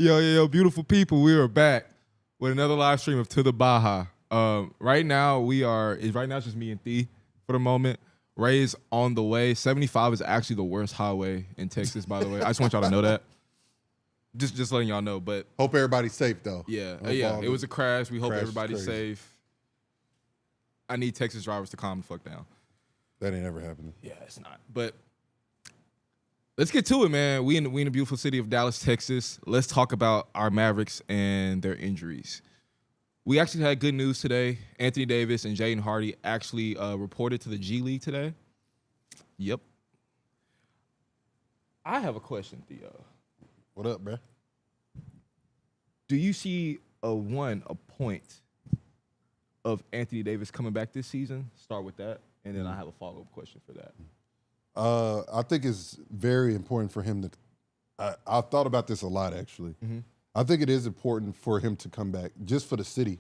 Yo, beautiful people. We are back with another live stream of To the Baja. Right now it's just me and Thee for the moment. Ray is on the way. 75 is actually the worst highway in Texas, by the way. I just want y'all to know that. Just letting y'all know. But hope everybody's safe though. Yeah. It was a crash. We hope everybody's safe. I need Texas drivers to calm the fuck down. That ain't ever happening. Yeah, it's not. But let's get to it, man. We in the beautiful city of Dallas, Texas. Let's talk about our Mavericks and their injuries. We actually had good news today. Anthony Davis and Jaden Hardy actually reported to the G League today. Yep. I have a question, Theo. What up, bro? Do you see a point of Anthony Davis coming back this season? Start with that, and then I have a follow-up question for that. I think it's very important for him to I've thought about this a lot, actually. Mm-hmm. I think it is important for him to come back, just for the city,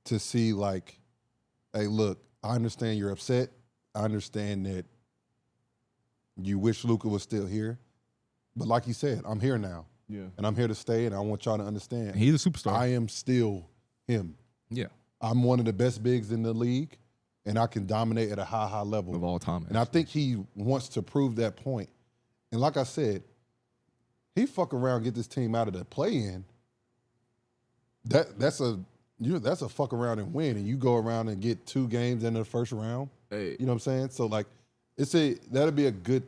to see, like, hey, look, I understand you're upset. I understand that you wish Luka was still here. But like you said, I'm here now. Yeah. And I'm here to stay, and I want y'all to understand. He's a superstar. I am still him. Yeah. I'm one of the best bigs in the league, and I can dominate at a high level. Of all time. And I think he wants to prove that point. And like I said, he fuck around and get this team out of the play-in. That's a fuck around and win, and you go around and get 2 games in the first round. Hey. You know what I'm saying? So like, it'll be a good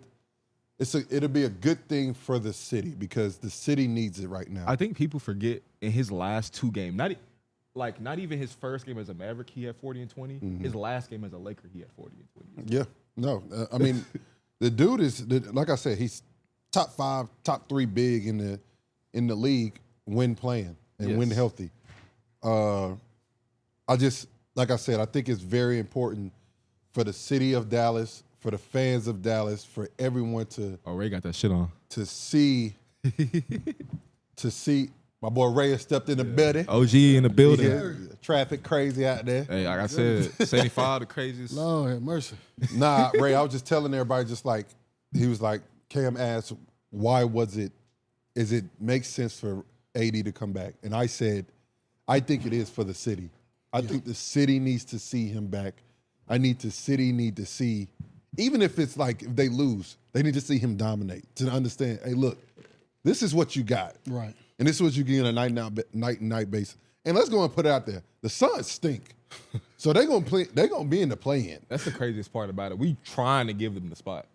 thing for the city because the city needs it right now. I think people forget in his last 2 games, not even his first game as a Maverick, he had 40 and 20. Mm-hmm. His last game as a Laker, he had 40 and 20. Yeah, no, I mean, the dude is like I said, he's top 5, top 3 big in the league when playing and when healthy. Like I said, I think it's very important for the city of Dallas, for the fans of Dallas, for everyone to. Oh, Ray got that shit on. To see. My boy Ray has stepped in the building. OG in the building. Traffic crazy out there. Hey, like I said, 75, the craziest. Lord have mercy. Nah, Ray, I was just telling everybody, just like, he was like, Cam asked, why is it make sense for AD to come back? And I said, I think it is for the city. I think the city needs to see him back. The city need to see, even if it's like, if they lose, they need to see him dominate, to understand, hey, look, this is what you got. Right. And this is what you get on a night basis. And let's go and put it out there. The Suns stink. So they're gonna be in the play-in. That's the craziest part about it. We trying to give them the spot.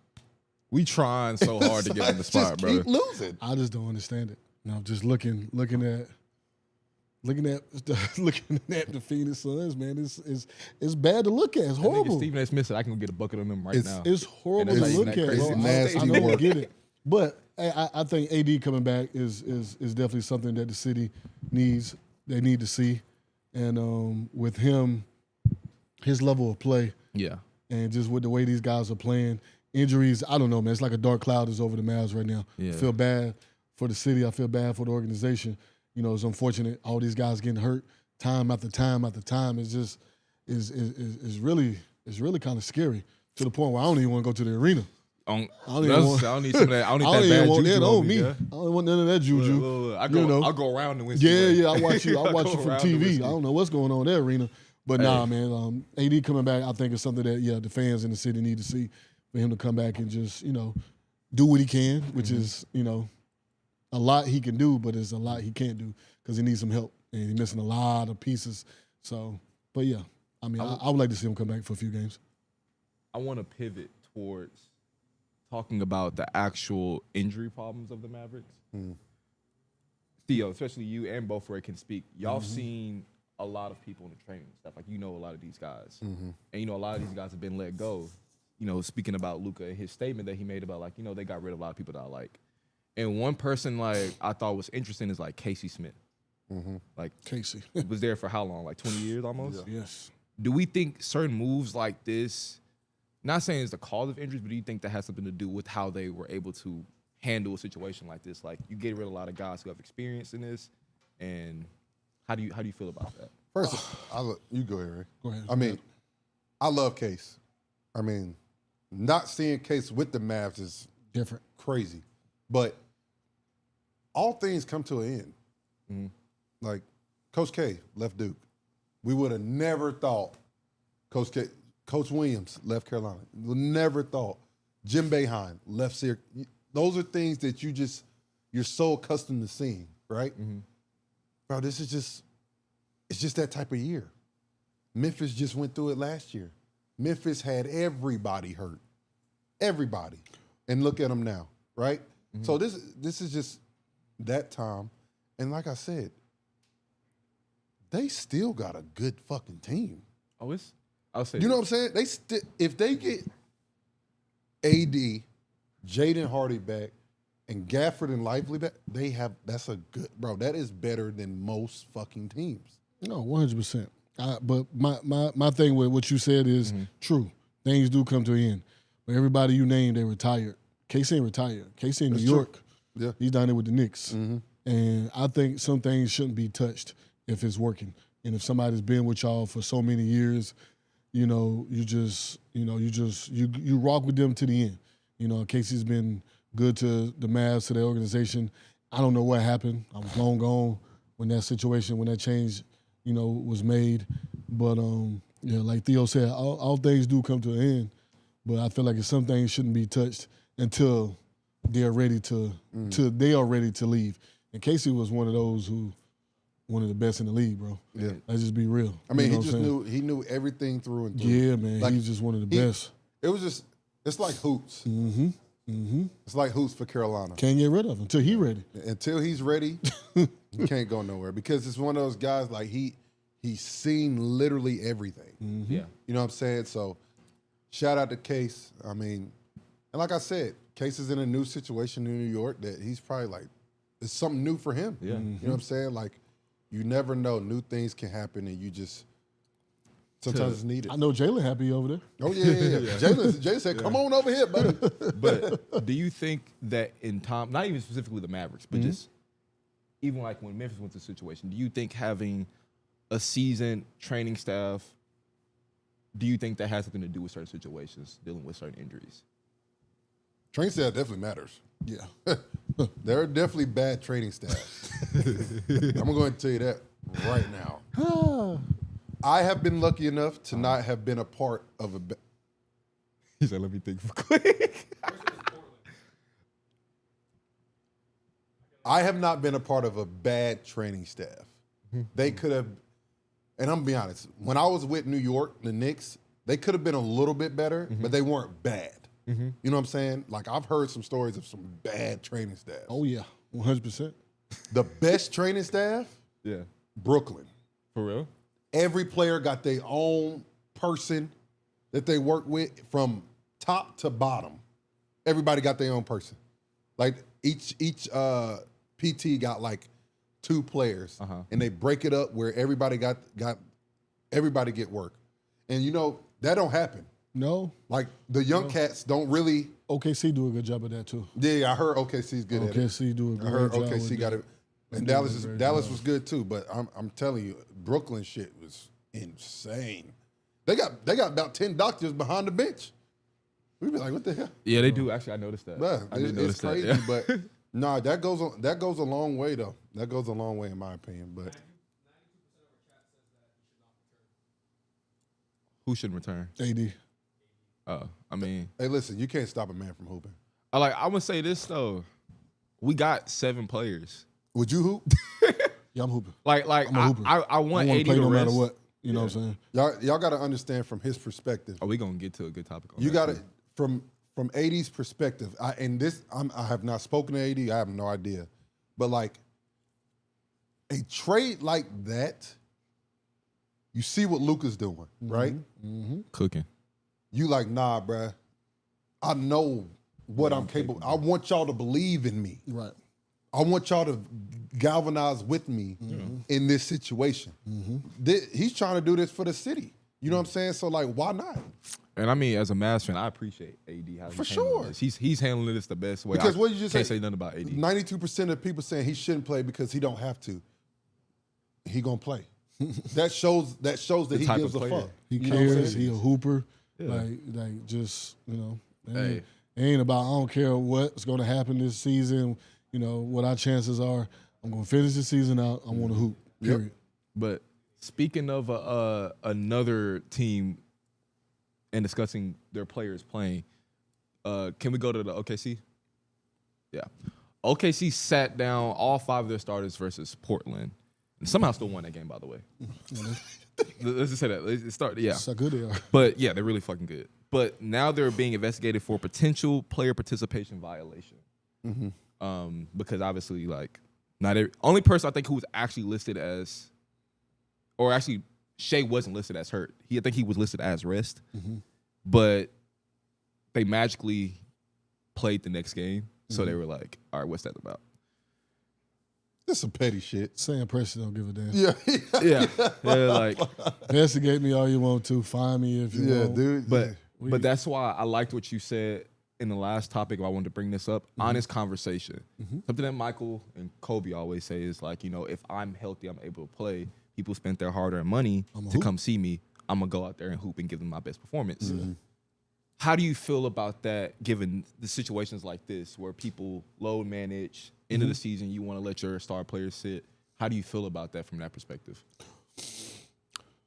We trying so hard to give them the spot, bro. Keep losing. I just don't understand it. You know, just looking at the Phoenix Suns, man. It's bad to look at. It's horrible. Stephen A. Smith said I can get a bucket on them right now. It's horrible to look at. Bro. I don't get it. But I think AD coming back is definitely something that the city needs. They need to see, and with him, his level of play, and just with the way these guys are playing, injuries, I don't know, man. It's like a dark cloud is over the Mavs right now. Yeah. I feel bad for the city. I feel bad for the organization. You know, it's unfortunate all these guys getting hurt time after time after time. It's just is really kind of scary to the point where I don't even want to go to the arena. I don't need some of that. I don't need that bad juju on me. I don't want none of that juju. Look. I'll go around the win. Yeah. I watch you from TV. I don't know what's going on in that arena. But nah, man. AD coming back, I think is something that the fans in the city need to see, for him to come back and just do what he can, which is a lot he can do, but there's a lot he can't do because he needs some help and he's missing a lot of pieces. So, but yeah, I mean, I would like to see him come back for a few games. I want to pivot towards talking about the actual injury problems of the Mavericks. Theo, especially you and both Ray can speak. Y'all seen a lot of people in the training and stuff. Like, a lot of these guys. And, a lot of these guys have been let go. Speaking about Luka and his statement that he made about, like, they got rid of a lot of people that I like. And one person, like, I thought was interesting is, like, Casey Smith. Like, Casey was there for how long? Like 20 years almost? Yeah. Yes. Do we think certain moves like this, not saying it's the cause of injuries, but do you think that has something to do with how they were able to handle a situation like this? Like, you get rid of a lot of guys who have experience in this, and how do you feel about that? First, you go ahead, Ray. Go ahead. I mean, I love Case. I mean, not seeing Case with the Mavs is different, crazy. But all things come to an end. Mm-hmm. Like Coach K left Duke. We would have never thought Coach Williams left Carolina. We never thought Jim Boeheim left Syracuse. Those are things that you're so accustomed to seeing, right? Mm-hmm. Bro, it's just that type of year. Memphis just went through it last year. Memphis had everybody hurt. Everybody. And look at them now, right? Mm-hmm. So this is just that time. And like I said, they still got a good fucking team. I'll say you know what I'm saying? If they get AD, Jaden Hardy back, and Gafford and Lively back, that's a good, bro. That is better than most fucking teams. No, 100%. But my thing with what you said is true. Things do come to an end. But everybody you named, they retired. Casey ain't retired. Casey in New York. Yeah. He's down there with the Knicks. Mm-hmm. And I think some things shouldn't be touched if it's working. And if somebody's been with y'all for so many years, you rock with them to the end. You know, Casey's been good to the Mavs, to the organization. I don't know what happened. I was long gone when that change, was made. But like Theo said, all things do come to an end. But I feel like some things shouldn't be touched until they're ready to leave. And Casey was one of the best in the league, bro. Yeah. Let's just be real. I mean, he knew everything through and through. Yeah, man. Like, he was just one of the best. It's like hoops. Mm-hmm. Mm-hmm. It's like hoops for Carolina. Can't get rid of him until he's ready. Until he's ready, he can't go nowhere because it's one of those guys like he's seen literally everything. Mm-hmm. Yeah. You know what I'm saying? So shout out to Case. I mean, and like I said, Case is in a new situation in New York that he's probably like, it's something new for him. Yeah. You know what I'm saying? Like, you never know. New things can happen and you just, sometimes it's needed. I know Jalen happy over there. Oh, yeah. Jalen said, come on over here, buddy. But do you think that in time, not even specifically the Mavericks, but just even like when Memphis went to the situation, do you think having a seasoned training staff, do you think that has something to do with certain situations, dealing with certain injuries? Training staff definitely matters. Yeah. There are definitely bad training staffs. I'm going to tell you that right now. I have been lucky enough to not have been a part of a. He said, "Let me think for quick." I have not been a part of a bad training staff. They could have, and I'm gonna be honest. When I was with New York, the Knicks, they could have been a little bit better, but they weren't bad. You know what I'm saying? Like, I've heard some stories of some bad training staff. Oh yeah, 100%. The best training staff, Brooklyn. For real? Every player got their own person that they work with from top to bottom. Everybody got their own person. Like each PT got like 2 players, and they break it up where everybody got everybody get work. And that don't happen. No. Like the young cats don't really. OKC do a good job of that too. Yeah, I heard OKC's good at it. OKC do a great job. I heard OKC got it. And Dallas was good too, but I'm telling you, Brooklyn shit was insane. They got about 10 doctors behind the bench. We'd be like, what the hell? Yeah, they do. Actually, I noticed that. Yeah, it's crazy, that. But nah, that goes a long way though. That goes a long way in my opinion. But 90% of our chat says that who should return? AD. I mean, hey, listen, you can't stop a man from hooping. I'm gonna say this though. We got 7 players. Would you hoop? Yeah, I'm hooping. Like I'm a hooper. I want AD to play to no rest. matter what. You know what I'm saying? Y'all got to understand from his perspective. Oh, we gonna get to a good topic. You got it from AD's perspective. I have not spoken to AD. I have no idea, but like a trade like that, you see what Luka's doing, right? Mm-hmm. Cooking. You like, nah, bruh. I know what I'm capable. I want y'all to believe in me. Right. I want y'all to galvanize with me in this situation. He's trying to do this for the city. You know what I'm saying? So, like, why not? And I mean, as a Mavs fan, I appreciate AD. How for sure. This. He's handling this the best way. Because what you just can't say nothing about AD. 92% of people saying he shouldn't play because he don't have to. He gonna play. that shows that he gives a fuck. He cares. He a hooper. Yeah. Like just, it ain't about, I don't care what's going to happen this season. you know, what our chances are. I'm going to finish the season out. I want to hoop, period. Yep. But speaking of another team and discussing their players playing, can we go to the OKC? Yeah. OKC sat down all 5 of their starters versus Portland. And somehow still won that game, by the way. Let's just say that. Let's start, yeah. That's how good they are. But, yeah, they're really fucking good. But now they're being investigated for potential player participation violation. Because obviously, like, not every only person I think who was actually listed as, or actually Shea wasn't listed as hurt. I think he was listed as rest, but they magically played the next game, so they were like, "All right, what's that about?" That's some petty shit. Sam Presti don't give a damn. Yeah. Yeah, like, Investigate me all you want to. Find me if you want. Dude. but that's why I liked what you said in the last topic. I wanted to bring this up. Honest conversation. Something that Michael and Kobe always say is like, you know, if I'm healthy, I'm able to play. People spent their hard-earned money to come see me. I'm gonna go out there and hoop and give them my best performance. How do you feel about that, given the situations like this where people load manage, end of the season, you want to let your star players sit? How do you feel about that from that perspective?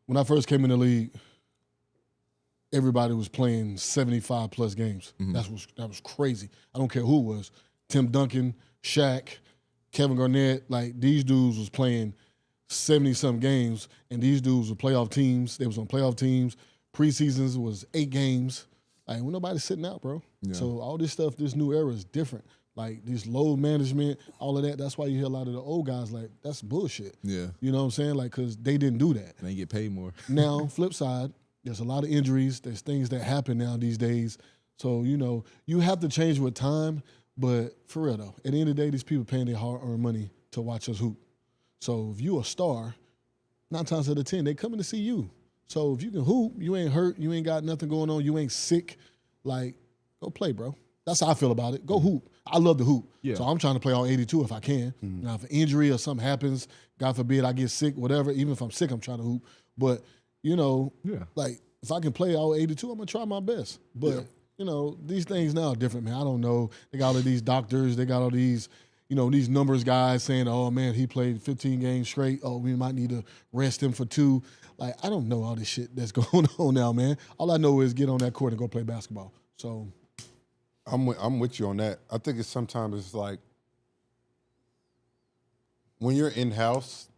When I first came in the league, everybody was playing 75-plus games. That was crazy. I don't care who it was. Tim Duncan, Shaq, Kevin Garnett, like these dudes was playing 70-some games, and these dudes were playoff teams. They was on playoff teams. Preseasons was 8 games. Like, when nobody's sitting out, bro. Yeah. So all this stuff, this new era is different. Like, this load management, all of that, that's why you hear a lot of the old guys like, that's bullshit. Yeah. You know what I'm saying? Like, because they didn't do that. They get paid more. Now, flip side, there's a lot of injuries. There's things that happen now these days. So, you know, you have to change with time. But for real, though, at the end of the day, these people paying their hard-earned money to watch us hoop. So if you a star, 9 times out of 10, they coming to see you. So if you can hoop, you ain't hurt, you ain't got nothing going on, you ain't sick, like, go play, bro. That's how I feel about it. Go hoop. I love to hoop. Yeah. So I'm trying to play all 82 if I can. Now, if an injury or something happens, God forbid I get sick, whatever, even if I'm sick, I'm trying to hoop. But, you know, like, if I can play all 82, I'm going to try my best. But, you know, these things now are different, man. I don't know. They got all of these doctors. They got all these, you know, these numbers guys saying, oh, man, he played 15 games straight. Oh, we might need to rest him for 2. Like, I don't know all this shit that's going on now, man. All I know is get on that court and go play basketball. So I'm with you on that. I think it's sometimes it's like when you're in-house,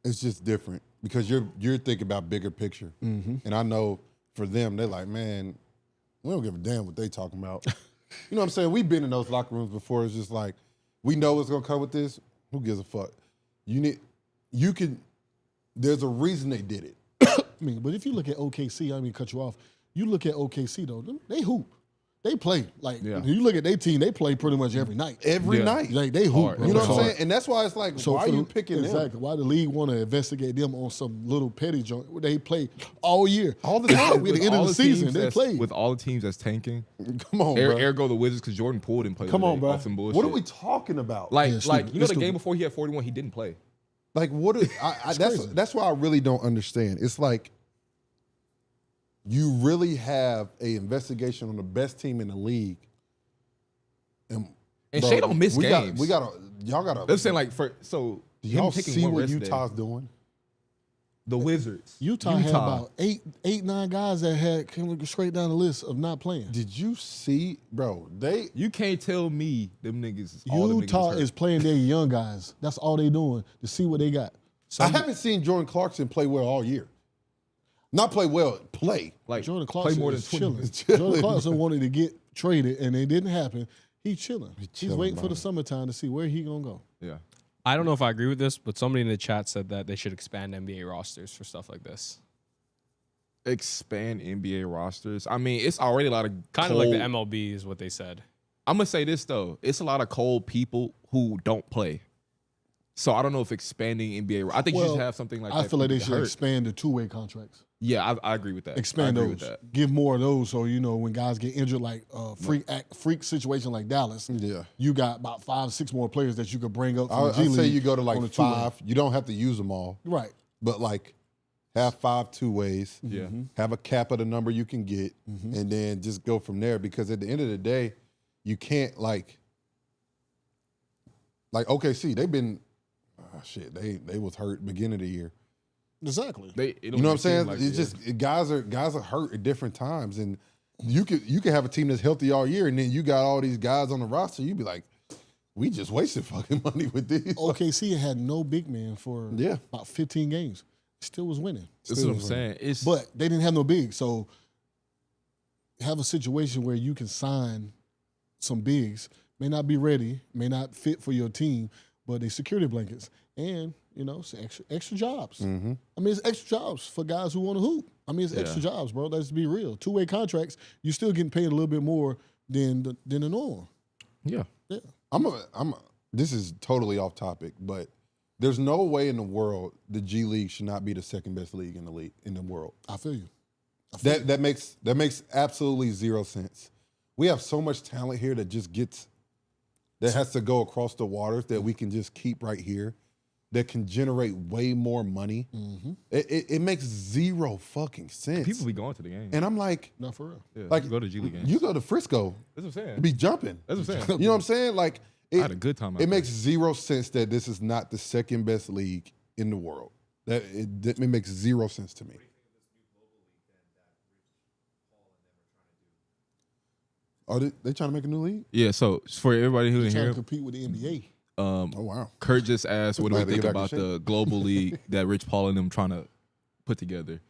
it's just different because you're thinking about bigger picture. And I know for them, they're like, man, we don't give a damn what they talking about. You know what I'm saying? We've been in those locker rooms before. It's just like, we know what's gonna come with this. Who gives a fuck? There's a reason they did it. I mean, but if you look at OKC, I mean, cut you off. You look at OKC though, they hoop. They play. Like, you look at their team, they play pretty much every night. Every night. Like, they hoop. You know what I'm saying? And that's why it's like, so why are you picking them? Exactly. Why the league want to investigate them on some little petty joint? They play all year. All the time. At the end of the season, they play. With all the teams that's tanking. Come on, bro. Ergo the Wizards, because Jordan Poole didn't play. Come on, bro. Some bullshit. What are we talking about? Like, you know the game before he had 41, he didn't play. Like, that's why I really don't understand. It's like, you really have a investigation on the best team in the league. And Shea don't miss games. Y'all gotta. They're saying, like, do y'all see what Utah's doing? The Wizards. Utah had about eight, 9 guys that came straight down the list of not playing. Did you see, bro? You can't tell me them niggas. Utah is playing their young guys. That's all they doing to see what they got. I haven't seen Jordan Clarkson play well all year. Not play well, play. Like, Jordan Clarkson play more than is chilling. Jordan Clarkson wanted to get traded, and it didn't happen. He's chilling. He's waiting for the summertime to see where he gonna go. Yeah. I don't know if I agree with this, but somebody in the chat said that they should expand NBA rosters for stuff like this. Expand NBA rosters? I mean, it's already a lot of kind of like the MLB is what they said. I'm gonna say this though. It's a lot of cold people who don't play. So I don't know if expanding NBA. I think you should have something like that. I feel like they should expand the 2-way contracts. Yeah, I agree with that. Expand those. Give more of those so, you know, when guys get injured, like freak situation like Dallas, you got about 5, 6 more players that you could bring up from the G League. I'd say you go to like 5. You don't have to use them all. Right. But like have 5 2-ways. Yeah. Have a cap of the number you can get and then just go from there because at the end of the day, you can't like Like OKC, they've been They was hurt beginning of the year. Exactly. You know what I'm saying? Like, it's just guys are hurt at different times, and you could have a team that's healthy all year, and then you got all these guys on the roster. You'd be like, we just wasted fucking money with these. OKC had no big man for about 15 games. Still was winning. That's what I'm saying. But they didn't have no big, so have a situation where you can sign some bigs. May not be ready, may not fit for your team, but they security blankets. And, it's extra jobs. Mm-hmm. I mean, it's extra jobs for guys who want to hoop. I mean, it's extra jobs, bro. Let's be real. Two-way contracts, you're still getting paid a little bit more than the norm. Yeah. Yeah. This is totally off topic, but there's no way in the world the G League should not be the second best league in the world. I feel you. That makes absolutely zero sense. We have so much talent here that has to go across the waters that we can just keep right here, that can generate way more money. Mm-hmm. It makes zero fucking sense. People be going to the game. And I'm like, not for real. Yeah, like, you go to G League games. You go to Frisco. That's what I'm saying. Be jumping. That's what I'm saying. You know what I'm saying? Like, I had a good time out there. It makes zero sense that this is not the second best league in the world. It makes zero sense to me. Are they trying to make a new league? Yeah, so for everybody who didn't Trying hear, to compete with the NBA. Oh, wow. Kurt just asked, what do we Glad to think get back about in shape. the global league that Rich Paul and them trying to put together?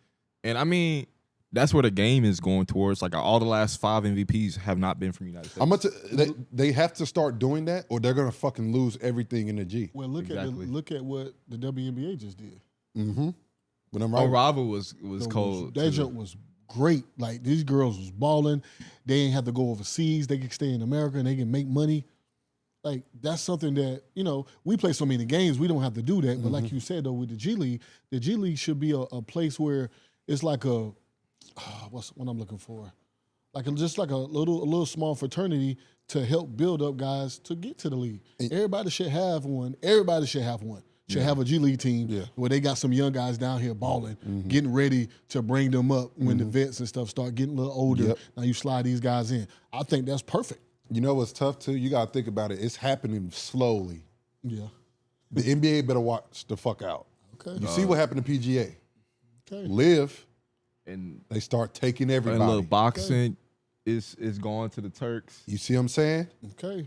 And I mean, that's where the game is going towards. Like, all the last 5 MVPs have not been from the United States. They have to start doing that, or they're going to fucking lose everything in the G. Well, look at what the WNBA just did. Mm-hmm. But I'm right. Rival was cold. That jump was great. Like, these girls was balling. They ain't have to go overseas. They can stay in America and they can make money. Like, that's something that, we play so many games, we don't have to do that. But like you said, though, with the G League should be a place where it's like what's what I'm looking for? Just like a little small fraternity to help build up guys to get to the league. Everybody should have one. Should have a G League team where they got some young guys down here balling, getting ready to bring them up when the vets and stuff start getting a little older. Yep. Now you slide these guys in. I think that's perfect. You know what's tough, too? You got to think about it. It's happening slowly. Yeah. The NBA better watch the fuck out. Okay. You see what happened to PGA. Okay. Live, and they start taking everybody. And look, boxing is going to the Turks. You see what I'm saying? Okay.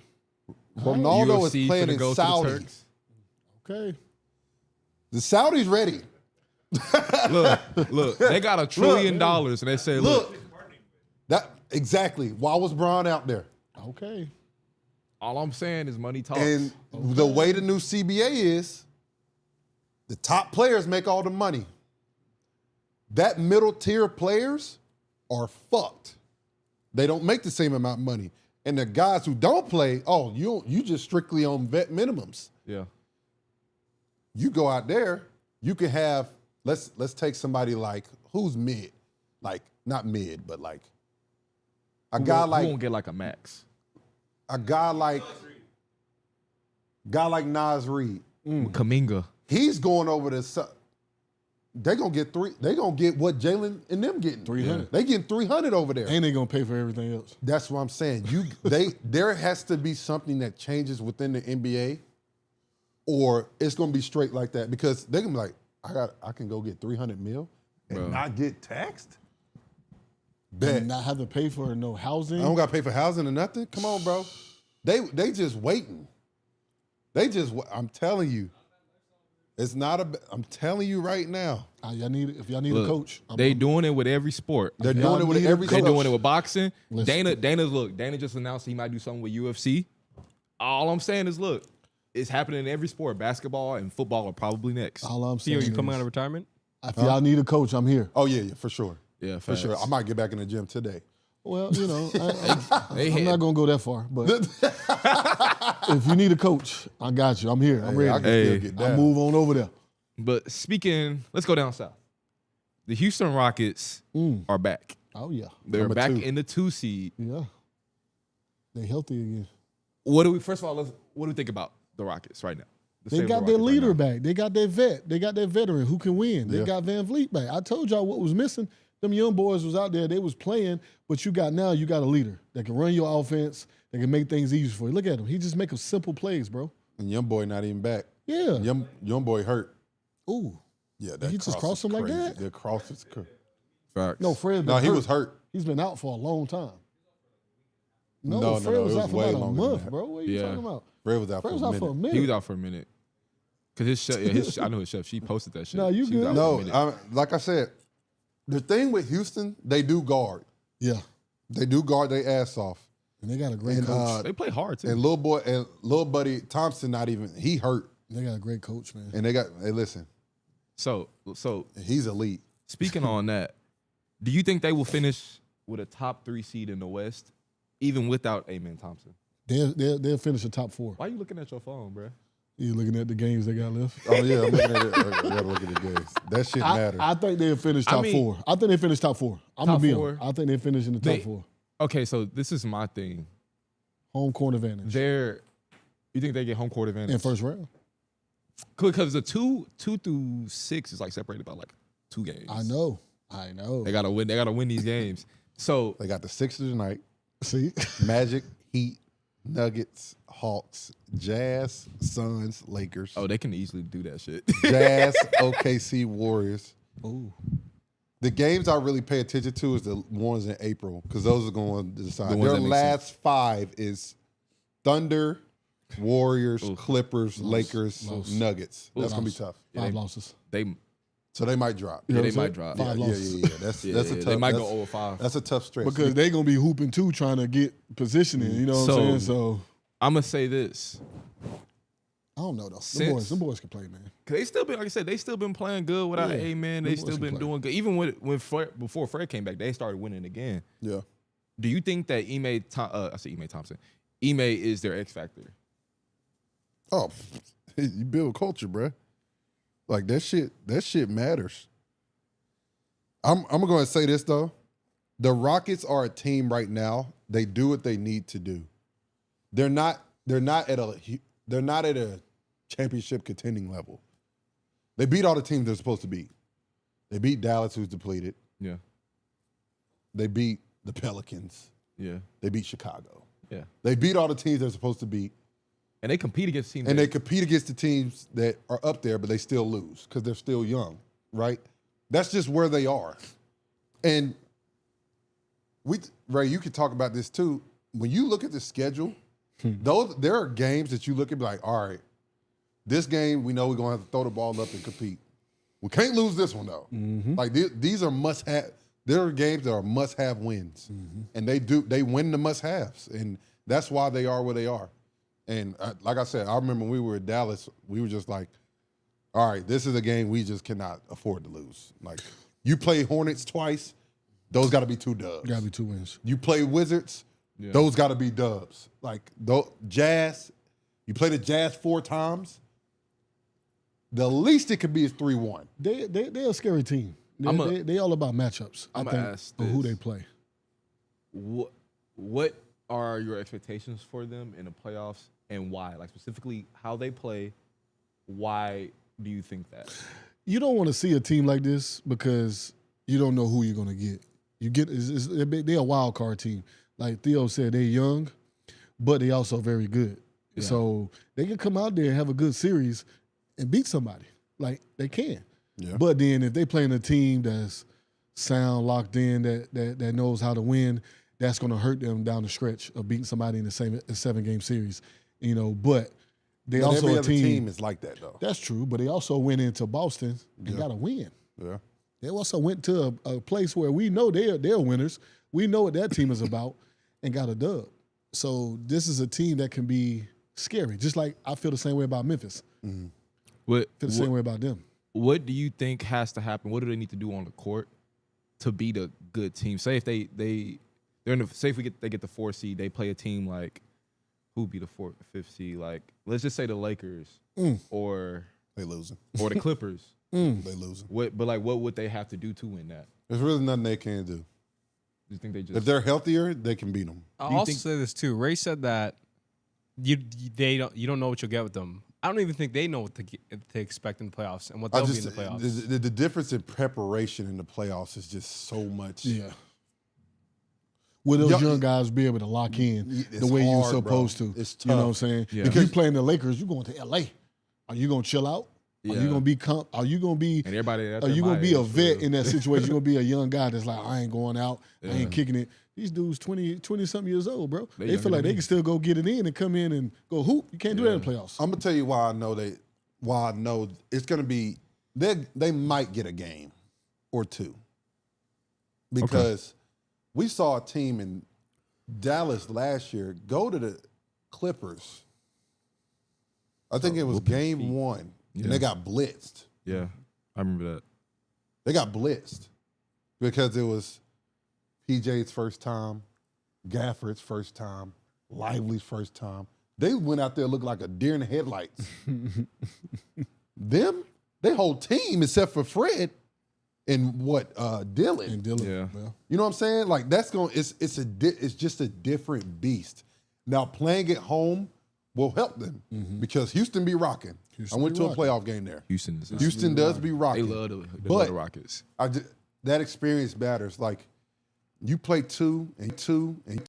Ronaldo UFC is playing in go Saudi. Okay. The Saudis ready. Look, they got $1 trillion, and they say, look. That exactly. Why was Braun out there? Okay. All I'm saying is money talks. And the way the new CBA is, the top players make all the money. That middle tier players are fucked. They don't make the same amount of money. And the guys who don't play, you just strictly on vet minimums. Yeah. You go out there, you can have, let's take somebody like, who's mid? Like, not mid, but like, who won't get like a max? A guy like Nas Reed. Kuminga. He's going over the. They're gonna get They're gonna get what Jalen and them getting. 300. They getting 300 over there. And they gonna pay for everything else. That's what I'm saying. There has to be something that changes within the NBA, or it's gonna be straight like that because they're gonna be like, I can go get 300 mil and not get taxed. Bet. And not have to pay for no housing. I don't got to pay for housing or nothing. Come on, bro. They just waiting. I'm telling you. It's not I'm telling you right now. If y'all need a coach. They doing it with every sport. They're doing it with every coach. They're doing it with boxing. Listen. Dana just announced he might do something with UFC. All I'm saying is, look, it's happening in every sport. Basketball and football are probably next. All I'm saying Theo, you coming out of retirement? If y'all need a coach, I'm here. Oh, yeah, for sure. Yeah, for sure. I might get back in the gym today. Well, I'm not going to go that far. But if you need a coach, I got you. I'm here. I'm ready. I can still get down. I'll move on over there. But let's go down south. The Houston Rockets are back. Oh, yeah. They're Number back 2. in the 2 seed. Yeah. They healthy again. What do we think about the Rockets right now? They got their leader back. They got their vet. They got their veteran who can win. They got Van Vliet back. I told y'all what was missing. Them young boys was out there. They was playing, but you got a leader that can run your offense, that can make things easy for you. Look at him. He just make simple plays, bro. And young boy not even back. Yeah. Young boy hurt. Ooh. Yeah, Did he just cross him like that? The cross is crazy. Facts. No, Fred. He was hurt. He's been out for a long time. No, Fred was it was out for way about a longer than month, that. bro. What are you talking about? Fred was out Fred was for a out minute. for a minute. He was out for a minute. Cause his chef, I know his chef. She posted that shit. No, you She was good. out for a minute. No, like I said, the thing with Houston, they do guard. Yeah. They do guard their ass off. And they got a great coach. They play hard too. And little buddy Thompson, not even he hurt. They got a great coach, man. And hey, listen, So he's elite. speaking on that, do you think they will finish with a top 3 seed in the West, even without Amen Thompson? They'll finish the top 4. Why are you looking at your phone, bro? You looking at the games they got left? Oh yeah, I'm looking at it. I gotta look at the games. That shit matters. I think they'll finish top 4. I think they finish top 4. I'm Top gonna be 4? on. I think they finish in the top 4. Okay, so this is my thing. Home court advantage. You think they get home court advantage In first round. Because the 2 through 6 is like separated by like 2 games. I know. They gotta win. They gotta win these games. So They got the Sixers tonight. See? Magic, Heat, Nuggets, Hawks, Jazz, Suns, Lakers. they can easily do that shit. Jazz, OKC, Warriors. Ooh. The games I really pay attention to is the ones in April because those are going to decide. The ones Their that make last 5 is Thunder, Warriors, Clippers, Lakers, Nuggets. That's going to be tough. 5 losses. So they might drop. You know they what I'm might saying? drop. 5 losses. Yeah. That's a tough. They might that's- go 0-5. That's a tough stretch. Because they're gonna be hooping too, trying to get positioning. You know what I'm saying? So I'm gonna say this. I don't know though. Since- Them boys can play, man. Cause they still been, like I said, they still been playing good without Yeah, Amen. them They boys still can been play. doing good. Even before Fred came back, they started winning again. yeah. Do you think that I say Ime Thompson, Ime is their X factor? Oh, you build culture, bruh. Like that shit matters. I'm going to say this though. The Rockets are a team right now. They do what they need to do. They're not at a championship contending level. They beat all the teams they're supposed to beat. They beat Dallas, who's depleted. Yeah, They beat the Pelicans. yeah, They beat Chicago. yeah. They beat all the teams they're supposed to beat. And they compete against teams. And they compete against the teams that are up there, but they still lose because they're still young, right? That's just where they are. And Ray, you could talk about this too. When you look at the schedule, there are games that you look at like, all right, this game we know we're gonna have to throw the ball up and compete. We can't lose this one though. Like these are must-have. There are games that are must-have wins, and they win the must-haves, and that's why they are where they are. And like I said, I remember when we were in Dallas, we were just like, all right, this is a game we just cannot afford to lose. Like, you play Hornets twice, those got to be 2 dubs. Gotta be 2 wins. You play Wizards, those got to be dubs. Like, Jazz, you play the Jazz 4 times, the least it could be is 3-1. They're a scary team. They all about matchups. I think ask of who this. they play. What are your expectations for them in the playoffs and why? Like specifically how they play. Why do you think that? You don't want to see a team like this because you don't know who you're going to get. They're a wild card team. Like Theo said, they're young, but they also very good. Yeah. So they can come out there and have a good series and beat somebody. Like they can. Yeah. But then if they playing a team that's sound, locked in, that knows how to win, that's going to hurt them down the stretch of beating somebody in the same 7-game series. You know, but they But also every a other team. team is like that, though. That's true, but they also went into Boston and got a win. Yeah. They also went to a place where we know they're winners. We know what that team is about and got a dub. So this is a team that can be scary, just like I feel the same way about Memphis. Feel the same way about them. What do you think has to happen? What do they need to do on the court to beat a good team? Say if they're in the, say if they get the 4 seed, they play a team like who would be the 4th, 5th seed? Like let's just say the Lakers or They losing. or the Clippers. They losing. What would they have to do to win that? There's really nothing they can do. Do you think they just If they're healthier, they can beat them. I'll also say this too. Ray said that you don't know what you'll get with them. I don't even think they know what to expect in the playoffs and what they'll be in the playoffs. The difference in preparation in the playoffs is just so much. Yeah. will those young guys be able to lock in the way you're supposed to? It's tough. You know what I'm saying? Yeah. Because you playing the Lakers, you going to LA. Are you gonna chill out? Are you gonna be Are you gonna be? And everybody. Are you gonna be a vet in that situation? You gonna be a young guy that's like, I ain't going out. I ain't kicking it. These dudes 20 something years old, bro. They feel like they can still go get it in and come in and go hoop. You can't do that in the playoffs. I'm gonna tell you why I know it's gonna be. They might get a game or two because we saw a team in Dallas last year go to the Clippers. I think it was game 1, and they got blitzed. Yeah, I remember that. They got blitzed because it was PJ's first time, Gafford's first time, Lively's first time. They went out there looked like a deer in the headlights. Their whole team, except for Fred and Dylan. And Dylan, Yeah. You know what I'm saying? Like it's just a different beast. Now playing at home will help them because Houston be rocking. I went to a playoff game there. Houston does be rocking. They love the Rockets. That experience matters. Like you play 2 and 2 and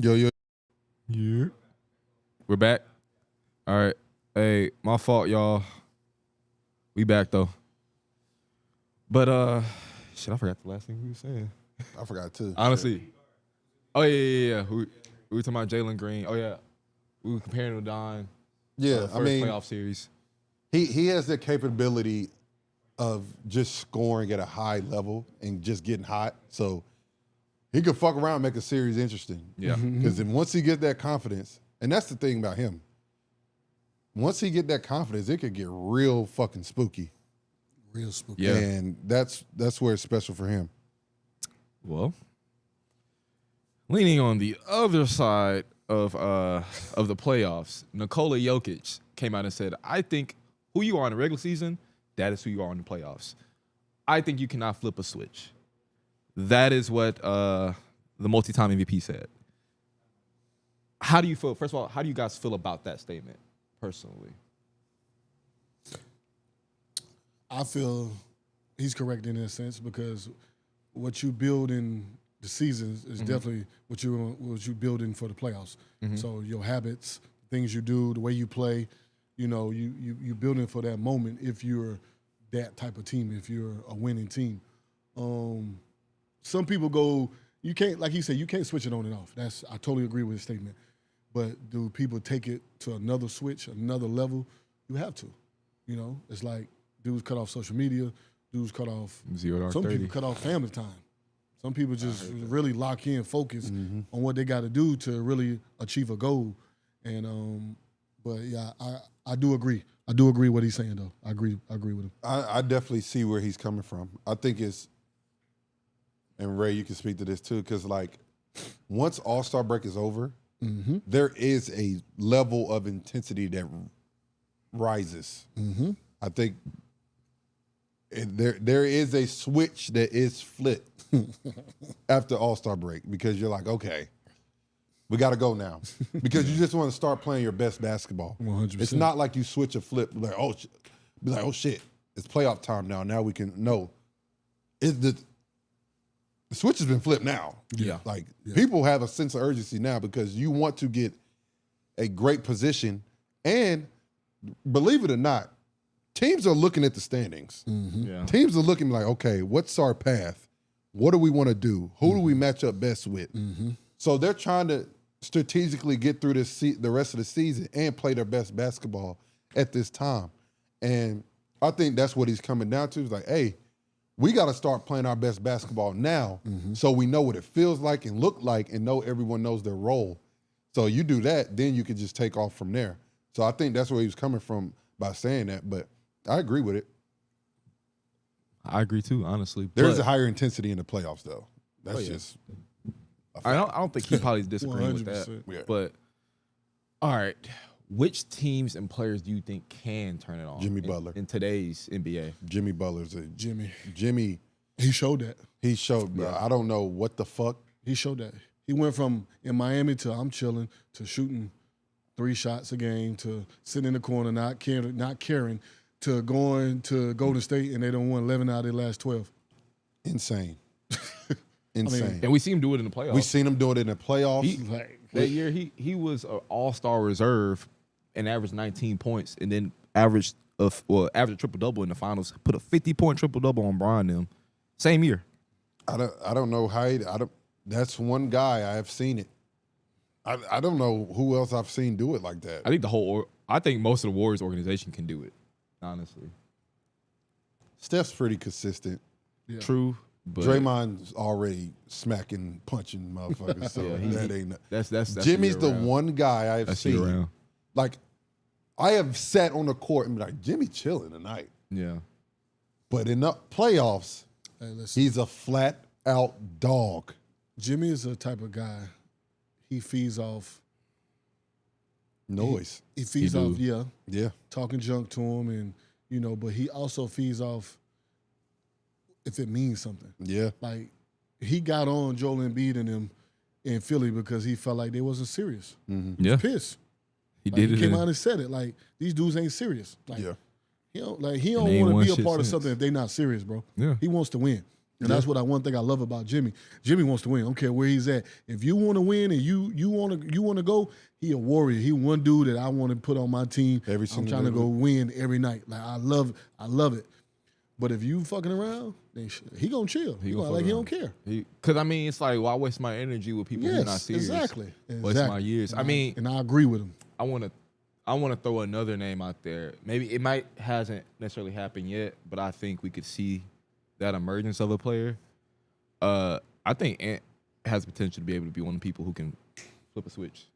yo. Yeah. We're back. All right. Hey, my fault, y'all. We back though. But shit, I forgot the last thing we were saying. I forgot too. Honestly. Oh yeah. We were talking about Jalen Green. Oh yeah. We were comparing him to Don. Yeah, First playoff series. He has the capability of just scoring at a high level and just getting hot. So he could fuck around and make a series interesting. Yeah. Because then once he get that confidence, and that's the thing about him, once he get that confidence, it could get real fucking spooky. Real spooky. Yeah. And that's where it's special for him. Well, leaning on the other side of the playoffs, Nikola Jokic came out and said, I think who you are in the regular season, that is who you are in the playoffs. I think you cannot flip a switch. That is what the multi-time MVP said. How do you feel? First of all, how do you guys feel about that statement personally? I feel he's correct in a sense because what you build in the seasons is definitely what you building for the playoffs. So your habits, things you do, the way you play, you building for that moment if you're that type of team, if you're a winning team. Some people go, you can't, like he said, you can't switch it on and off. I totally agree with his statement. But do people take it to another switch, another level? You have to. It's like dudes cut off social media, dudes cut off 0 to some 30. people cut off family time. Some people just really lock in, focus on what they got to do to really achieve a goal. And but yeah, I do agree. I do agree what he's saying though. I agree with him. I definitely see where he's coming from. I think and Ray, you can speak to this too, because like once All-Star break is over, there is a level of intensity that rises. I think there is a switch that is flipped after All-Star break because you're like, okay, we got to go now because you just want to start playing your best basketball. 100%. It's not like you switch a flip like, oh shit, it's playoff time now. Now we can the switch has been flipped now. Yeah. Like people have a sense of urgency now because you want to get a great position, and believe it or not, teams are looking at the standings. Yeah. Teams are looking like, okay, what's our path? What do we want to do? Who do we match up best with? So they're trying to strategically get through the rest of the season and play their best basketball at this time. And I think that's what he's coming down to. It's like, hey, we got to start playing our best basketball now so we know what it feels like and look like and know everyone knows their role. So you do that, then you can just take off from there. So I think that's where he was coming from by saying that, but I agree with it. I agree too, honestly. There is a higher intensity in the playoffs, though. That's just. I don't think he probably disagreeing with that. 100%. Yeah. But all right, which teams and players do you think can turn it on? Jimmy Butler. in today's NBA. Jimmy Butler's Jimmy. He showed that. He showed, bro. I don't know what the fuck. He showed that. He went from in Miami to I'm chilling to shooting 3 shots a game to sitting in the corner not caring to going to Golden State and they don't won 11 out of their last 12. Insane. Insane. And we see him do it in the playoffs. We seen him do it in the playoffs. That year, he was an all-star reserve and averaged 19 points, and then averaged a triple-double in the finals. Put a 50-point triple-double on Bron them. Same year. I don't know how that's one guy I have seen it. I don't know who else I've seen do it like that. I think most of the Warriors organization can do it, honestly. Steph's pretty consistent. Yeah. True. But Draymond's already smacking, punching motherfuckers. So that ain't. That's Jimmy's the year-round. one guy I've That's seen. year-round. Like, I have sat on the court and be like, Jimmy chilling tonight. Yeah. But in the playoffs, Hey, listen, he's a flat out dog. Jimmy is the type of guy. He feeds off Noise. He feeds off, Yeah. talking junk to him, and but he also feeds off if it means something. Yeah. Like he got on Joel Embiid and them in Philly because he felt like they wasn't serious. Yeah. Pissed. He Like, did he it. came out and said it. Like these dudes ain't serious. Like Yeah. he don't they ain't want won to be a shit part of since. something if they not serious, bro. Yeah. He wants to win. And that's what one thing I love about Jimmy. Jimmy wants to win. I don't care where he's at. If you want to win and you want to go, he a warrior. He one dude that I want to put on my team. Every I'm single trying to day. go win every night. Like I love it. But if you fucking around, then he gonna chill. He gonna like he don't care. Because, I mean, it's like, why waste my energy with people who are not Yes, serious? exactly. Waste my years. And I mean, and I agree with him. I want to throw another name out there. Maybe it hasn't necessarily happened yet, but I think we could see that emergence of a player. I think Ant has potential to be able to be one of the people who can flip a switch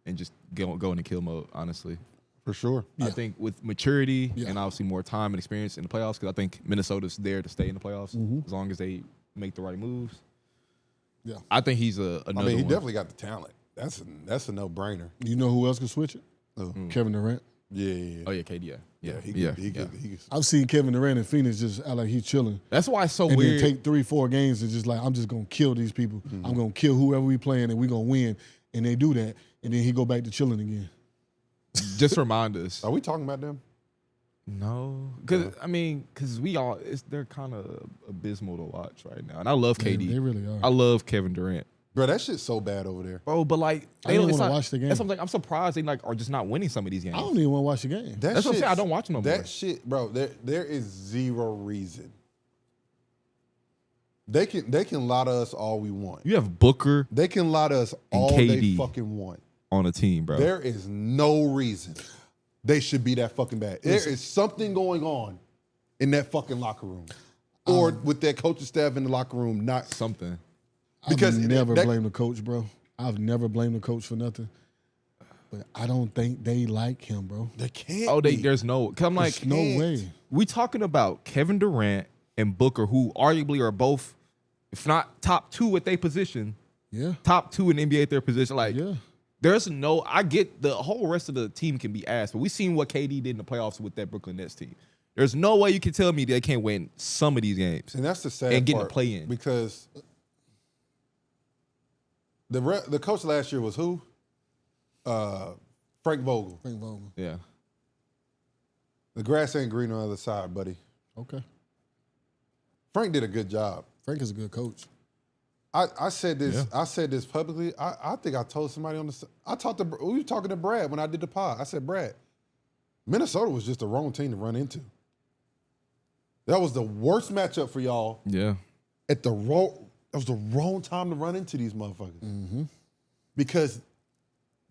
and just go into kill mode, honestly. For sure. I think with maturity Yeah. and obviously more time and experience in the playoffs, because I think Minnesota's there to stay in the playoffs as long as they make the right moves. Yeah. I think he's another I mean, he one. definitely got the talent. That's a no-brainer. You know who else can switch it? Kevin Durant. Yeah. Oh, yeah, KD, yeah. He could. I've seen Kevin Durant in Phoenix just act like he's chilling. That's why it's so And weird. then take 3-4 games and just like, I'm just going to kill these people. I'm going to kill whoever we playing and we're going to win. And they do that. And then he go back to chilling again. Just remind us. Are we talking about them? No, because they're kind of abysmal to watch right now, and I love KD. They really are. I love Kevin Durant, Bro, that shit's so bad over there. bro. But like, I don't want to watch the game. That's something I'm surprised they are just not winning some of these games. I don't even want to watch the game. That's what I'm saying. I don't watch them no more. That shit, bro, there is zero reason. They can lie to us all we want. You have Booker They can lie to us all KD. they fucking want. on a team, bro. There is no reason they should be that fucking bad. There is something going on in that fucking locker room. Or with that coaching staff in the locker room, not Something. because I've never that- blamed the coach, bro. I've never blamed the coach for nothing. But I don't think they like him, bro. They can't. Oh, be. there's no. Cause I'm like, There's no way. we talking about Kevin Durant and Booker, who arguably are both if not top 2 at their position, Yeah. top 2 in the NBA at their position. Like, Yeah. there's no. I get the whole rest of the team can be asked, but we seen what KD did in the playoffs with that Brooklyn Nets team. There's no way you can tell me they can't win some of these games And that's the sad and get part. to play in. Because the coach last year was who? Frank Vogel. Frank Vogel. Yeah. The grass ain't green on the other side, buddy. Okay. Frank did a good job. Frank is a good coach. I said this. Yeah. I said this publicly. I think I told somebody on the. We were talking to Brad when I did the pod. I said, Brad, Minnesota was just the wrong team to run into. That was the worst matchup for y'all. Yeah. That was the wrong time to run into these motherfuckers. Mm-hmm. Because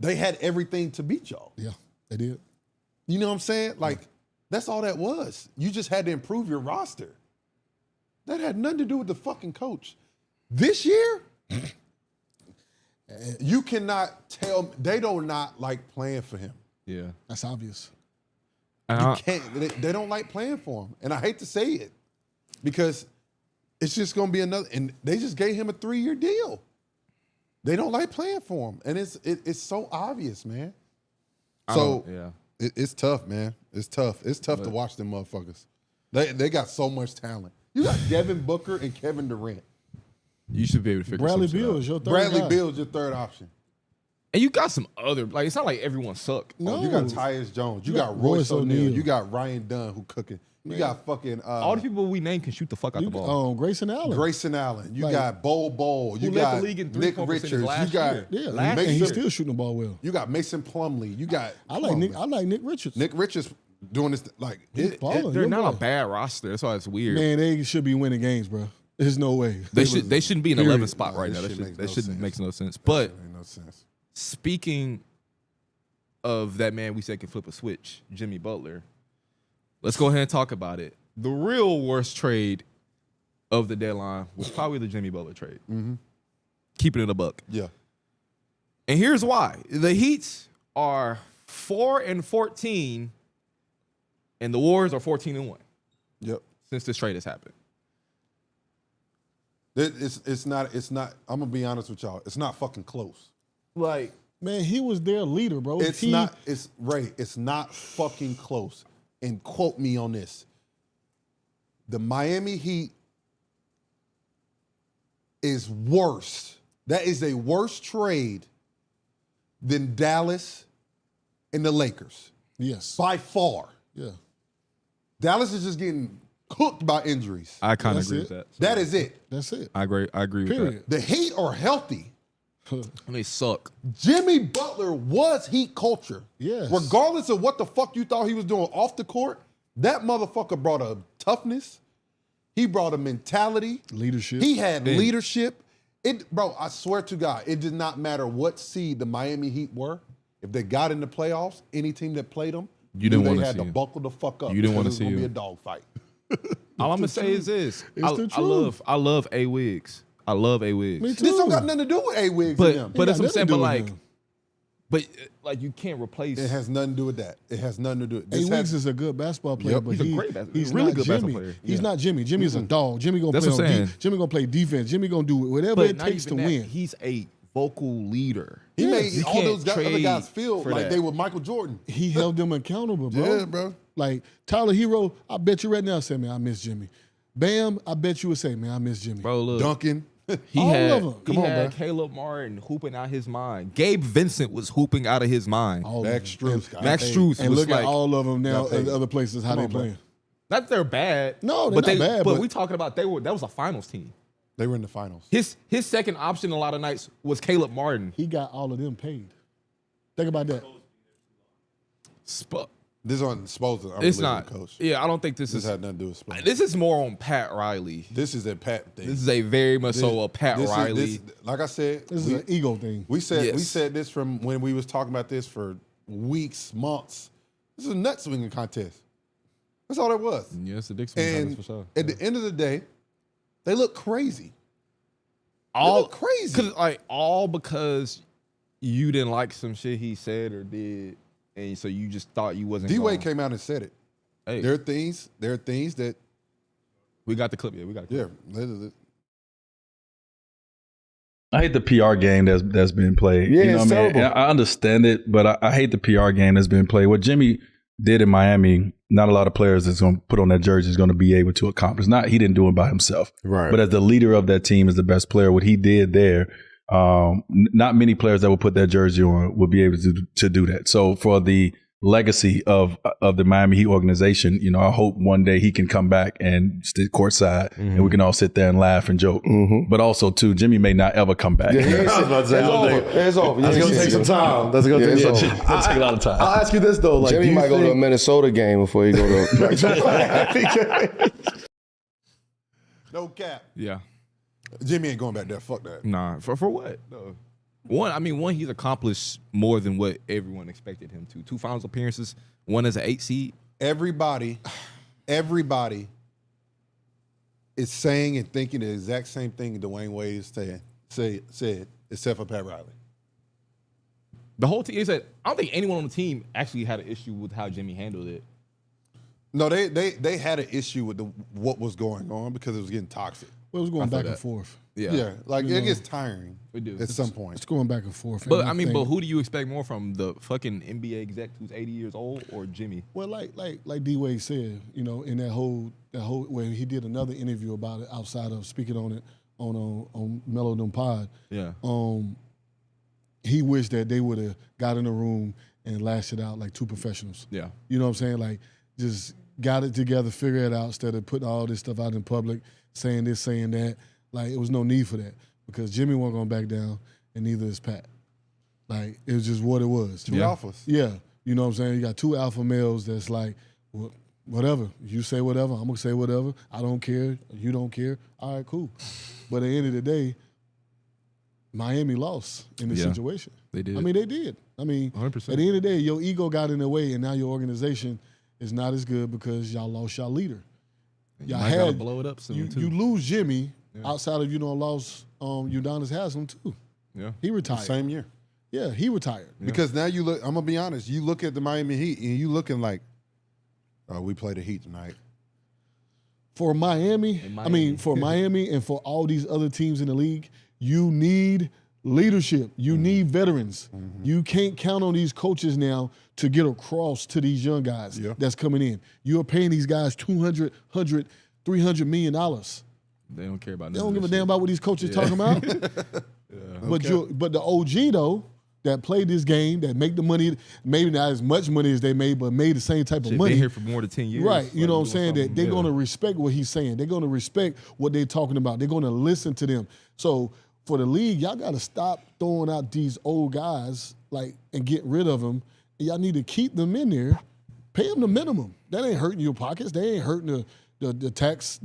they had everything to beat y'all. Yeah, they did. You know what I'm saying? Like, that's all that was. You just had to improve your roster. That had nothing to do with the fucking coach. This year, you cannot tell. They do not like playing for him. Yeah. That's obvious. You can't. They don't like playing for him, and I hate to say it because it's just going to be another. And they just gave him a 3-year deal. They don't like playing for him, and it's so obvious, man. So it's tough, man. It's tough. It's tough to watch them motherfuckers. They got so much talent. You got Devin Booker and Kevin Durant. You should be able to figure Bradley some shit Beal out. is your third Bradley guy. Beal is your third option. And you got some other, like, it's not like everyone suck. No. You got Tyus Jones. You got Royce Royce O'Neal. O'Neal. You got Ryan Dunn who cooking. You got fucking All the people we name can shoot the fuck out the ball. Grayson Allen. Grayson Allen. You Like, got Bol. You who led got the league in Nick three-point Richards. percentage last You got year. Yeah, Last and he's year. still shooting the ball well. You got Mason Plumlee. You got I like Nick Richards. Nick Richards doing this like balling. They're Your not boy. a bad roster. That's why it's weird. Man, they should be winning games, bro. There's no way. They shouldn't be in Period. 11th spot right now. That shit That shouldn't make makes no sense. But ain't no sense. speaking of that man we said can flip a switch, Jimmy Butler, let's go ahead and talk about it. The real worst trade of the deadline was probably the Jimmy Butler trade. Mm-hmm. Keeping it a buck. Yeah. And here's why. The Heat are 4-14, and the Warriors are 14-1 Yep. since this trade has happened. It's not. I'm gonna be honest with y'all. It's not fucking close. Like, Man, he was their leader, bro. It's not. It's Ray. It's not fucking close. And quote me on this. The Miami Heat is worse. That is a worse trade than Dallas and the Lakers Yes. by far. Yeah. Dallas is just getting cooked by injuries. I kind of That's agree it. with that. That is it. That's it. I agree with Period. The Heat are healthy. that. And they suck. Jimmy Butler was Heat culture. Yes. Regardless of what the fuck you thought he was doing off the court, that motherfucker brought a toughness. He brought a mentality. Leadership. He had leadership. Bro, I swear to God, it did not matter what seed the Miami Heat were. If they got in the playoffs, any team that played them, You didn't they wanna had see to him. buckle the fuck up. You didn't wanna because it was see gonna be a him. dogfight. All I'm gonna say is this: I love A Wiggs. I love A Wiggs. Me too. This don't got nothing to do with A-Wigs and them. But that's what I'm got saying. nothing But to do with him. like you can't replace. It has nothing to do with that. It has nothing to do with it. A Wiggs is a good basketball player, Yep. but He's a great basketball- he's really not good Jimmy. basketball player. He's not Jimmy. Jimmy's a dog. Jimmy gonna That's play what I'm on saying. Jimmy gonna play defense. Jimmy gonna do whatever but it not takes to even that, win. He's a vocal leader. He Yes. made You all can't those other trade guys feel for like that. they were Michael Jordan. He held them accountable, bro. Yeah, bro. Like Tyler Hero, I bet you right now say, man, I miss Jimmy. Bam, I bet you would say, man, I miss Jimmy. Bro, look. Duncan. He All had, of 'em. he Come on, had bro. Caleb Martin hooping out his mind. Gabe Vincent was hooping out of his mind. All of Max them. Strus. got Max paid. Strus And was look like, at all of them now Got paid. in other places, how Come they on, bro. playing. not that they're bad. No, they're but not bad, But but- we talking about that was a finals team. They were in the finals. His second option a lot of nights was Caleb Martin. He got all of them paid. Think about that. This on supposed to. It's not. Coach. Yeah, I don't think this This is. had nothing to do with Spo. This is more on Pat Riley. This is a Pat thing. This is a very much so a Pat This is- Riley. like I said, This is an ego thing. we said Yes. this from when we was talking about this for weeks, months. This is a nut swinging contest. That's all it was. Yeah, it's a Dick And for sure. at the end of the day, they look crazy. all look crazy. all because you didn't like some shit he said or did, and so you just thought you wasn't. D-Wade gonna- came out and said it. Hey, There are things that we got the clip. Yeah, we got the clip. yeah. I hate the PR game that's been played. Yeah, you know it's what I mean? terrible. And I understand it, but I hate the PR game that's been played. What Jimmy did in Miami, not a lot of players that's going to put on that jersey is going to be able to accomplish. He didn't do it by himself. Right. But as the leader of that team, as the best player, what he did there, not many players that will put that jersey on will be able to do that. So for the legacy of the Miami Heat organization, I hope one day he can come back and sit courtside and we can all sit there and laugh and joke. But also too, Jimmy may not ever come back. Yeah, I was about to say, it's over. That's going to take some time. That's going to take some time. It'll take a lot of time. I'll ask you this, though. Like, Jimmy might go to a Minnesota game before he go to No cap. Yeah. Jimmy ain't going back there. Fuck that. Nah. For what? No. One, he's accomplished more than what everyone expected him to. 2 finals appearances, one as an 8 seed. Everybody is saying and thinking the exact same thing Dwayne Wade said, except for Pat Riley. The whole team is that I don't think anyone on the team actually had an issue with how Jimmy handled it. No, they had an issue with what was going on because it was getting toxic. Well, it was going back and forth. Yeah, like it gets tiring. We do. At some point. It's going back and forth. But but who do you expect more from, the fucking NBA exec who's 80 years old or Jimmy? Well, like D Wade said, in that whole where he did another interview about it outside of speaking on it on Mellow Dome Pod. Yeah. He wished that they would have got in a room and lashed it out like 2 professionals. Yeah. You know what I'm saying? Like, just got it together, figure it out instead of putting all this stuff out in public, saying this, saying that. Like, it was no need for that because Jimmy wasn't going to back down, and neither is Pat. Like, it was just what it was. 2 alphas. Yeah. You know what I'm saying? You got 2 alpha males that's like, well, whatever. You say whatever, I'm going to say whatever. I don't care. You don't care. All right, cool. But at the end of the day, Miami lost in this situation. They did. I mean, they did. 100%. At the end of the day, your ego got in the way, and now your organization is not as good because y'all lost y'all leader. Y'all had to blow it up soon, too. You lose Jimmy outside of lost Udonis Haslem too. Yeah, he retired same year. Yeah, he retired because now you look. I'm gonna be honest. You look at the Miami Heat and you looking like, oh, we play the Heat tonight. For Miami, for Miami and for all these other teams in the league, you need leadership. You need veterans. You can't count on these coaches now to get across to these young guys that's coming in. You're paying these guys $200, $100, $300 million. They don't care about. They don't give a damn about what these coaches talking about. But the OG though that played this game, that make the money, maybe not as much money as they made, but made the same type of money. Been here for more than 10 years, right? You know what I'm saying? That they're gonna respect what he's saying. They're gonna respect what they're talking about. They're gonna listen to them. So for the league, y'all got to stop throwing out these old guys and get rid of them. Y'all need to keep them in there, pay them the minimum. That ain't hurting your pockets. They ain't hurting the tax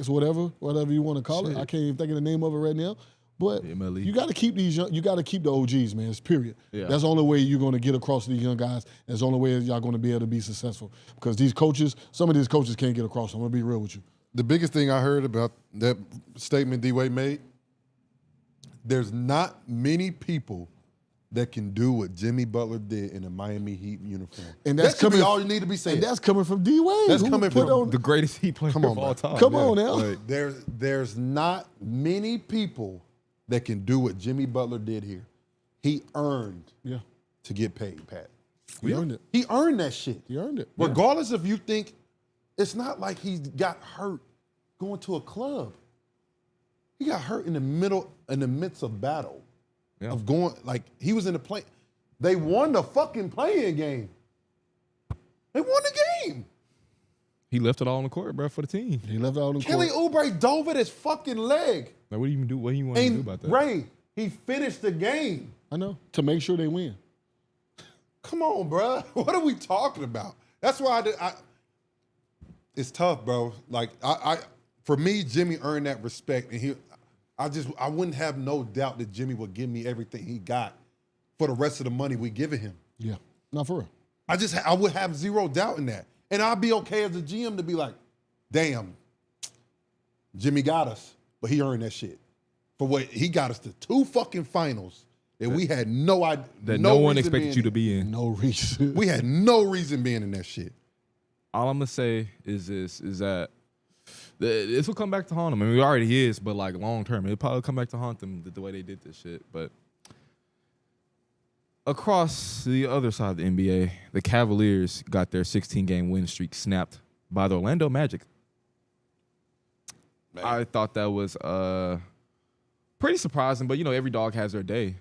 whatever you want to call it. I can't even think of the name of it right now. But you got to keep you got to keep the OGs, man. It's period. Yeah. That's the only way you're going to get across to these young guys. That's the only way y'all going to be able to be successful. Because these coaches, some of these coaches can't get across. I'm going to be real with you. The biggest thing I heard about that statement D-Wade made, there's not many people that can do what Jimmy Butler did in a Miami Heat uniform. And that's coming all you need to be saying. And that's coming from D-Wade. That's coming from the greatest Heat player of all time. Come on now. Like, there's not many people that can do what Jimmy Butler did here. He earned to get paid, Pat. He earned it. He earned that shit. He earned it. Regardless if you think, it's not like he got hurt going to a club. He got hurt in the midst of battle. Yeah. Of going, like, he was in the play. They won the fucking playing game. They won the game. He left it all on the court, bro, for the team. He left it all on the Kelly court. Oubre dove at his fucking leg. Like, what do you even do? What do you want to do about that? Ray, he finished the game. I know, to make sure they win. Come on, bro. What are we talking about? That's why it's tough, bro. Like, for me, Jimmy earned that respect, and I wouldn't have no doubt that Jimmy would give me everything he got for the rest of the money we giving him. Yeah, not for real. I would have zero doubt in that. And I'd be okay as a GM to be like, damn, Jimmy got us, but he earned that shit. For what he got us to 2 fucking finals that we had no idea. That no one expected you to be in. No reason. We had no reason being in that shit. All I'm going to say is this, is that This will come back to haunt them. I mean, it already is, but like long term, it'll probably come back to haunt them the way they did this shit. But across the other side of the NBA, the Cavaliers got their 16-game win streak snapped by the Orlando Magic. Man. I thought that was pretty surprising, but every dog has their day.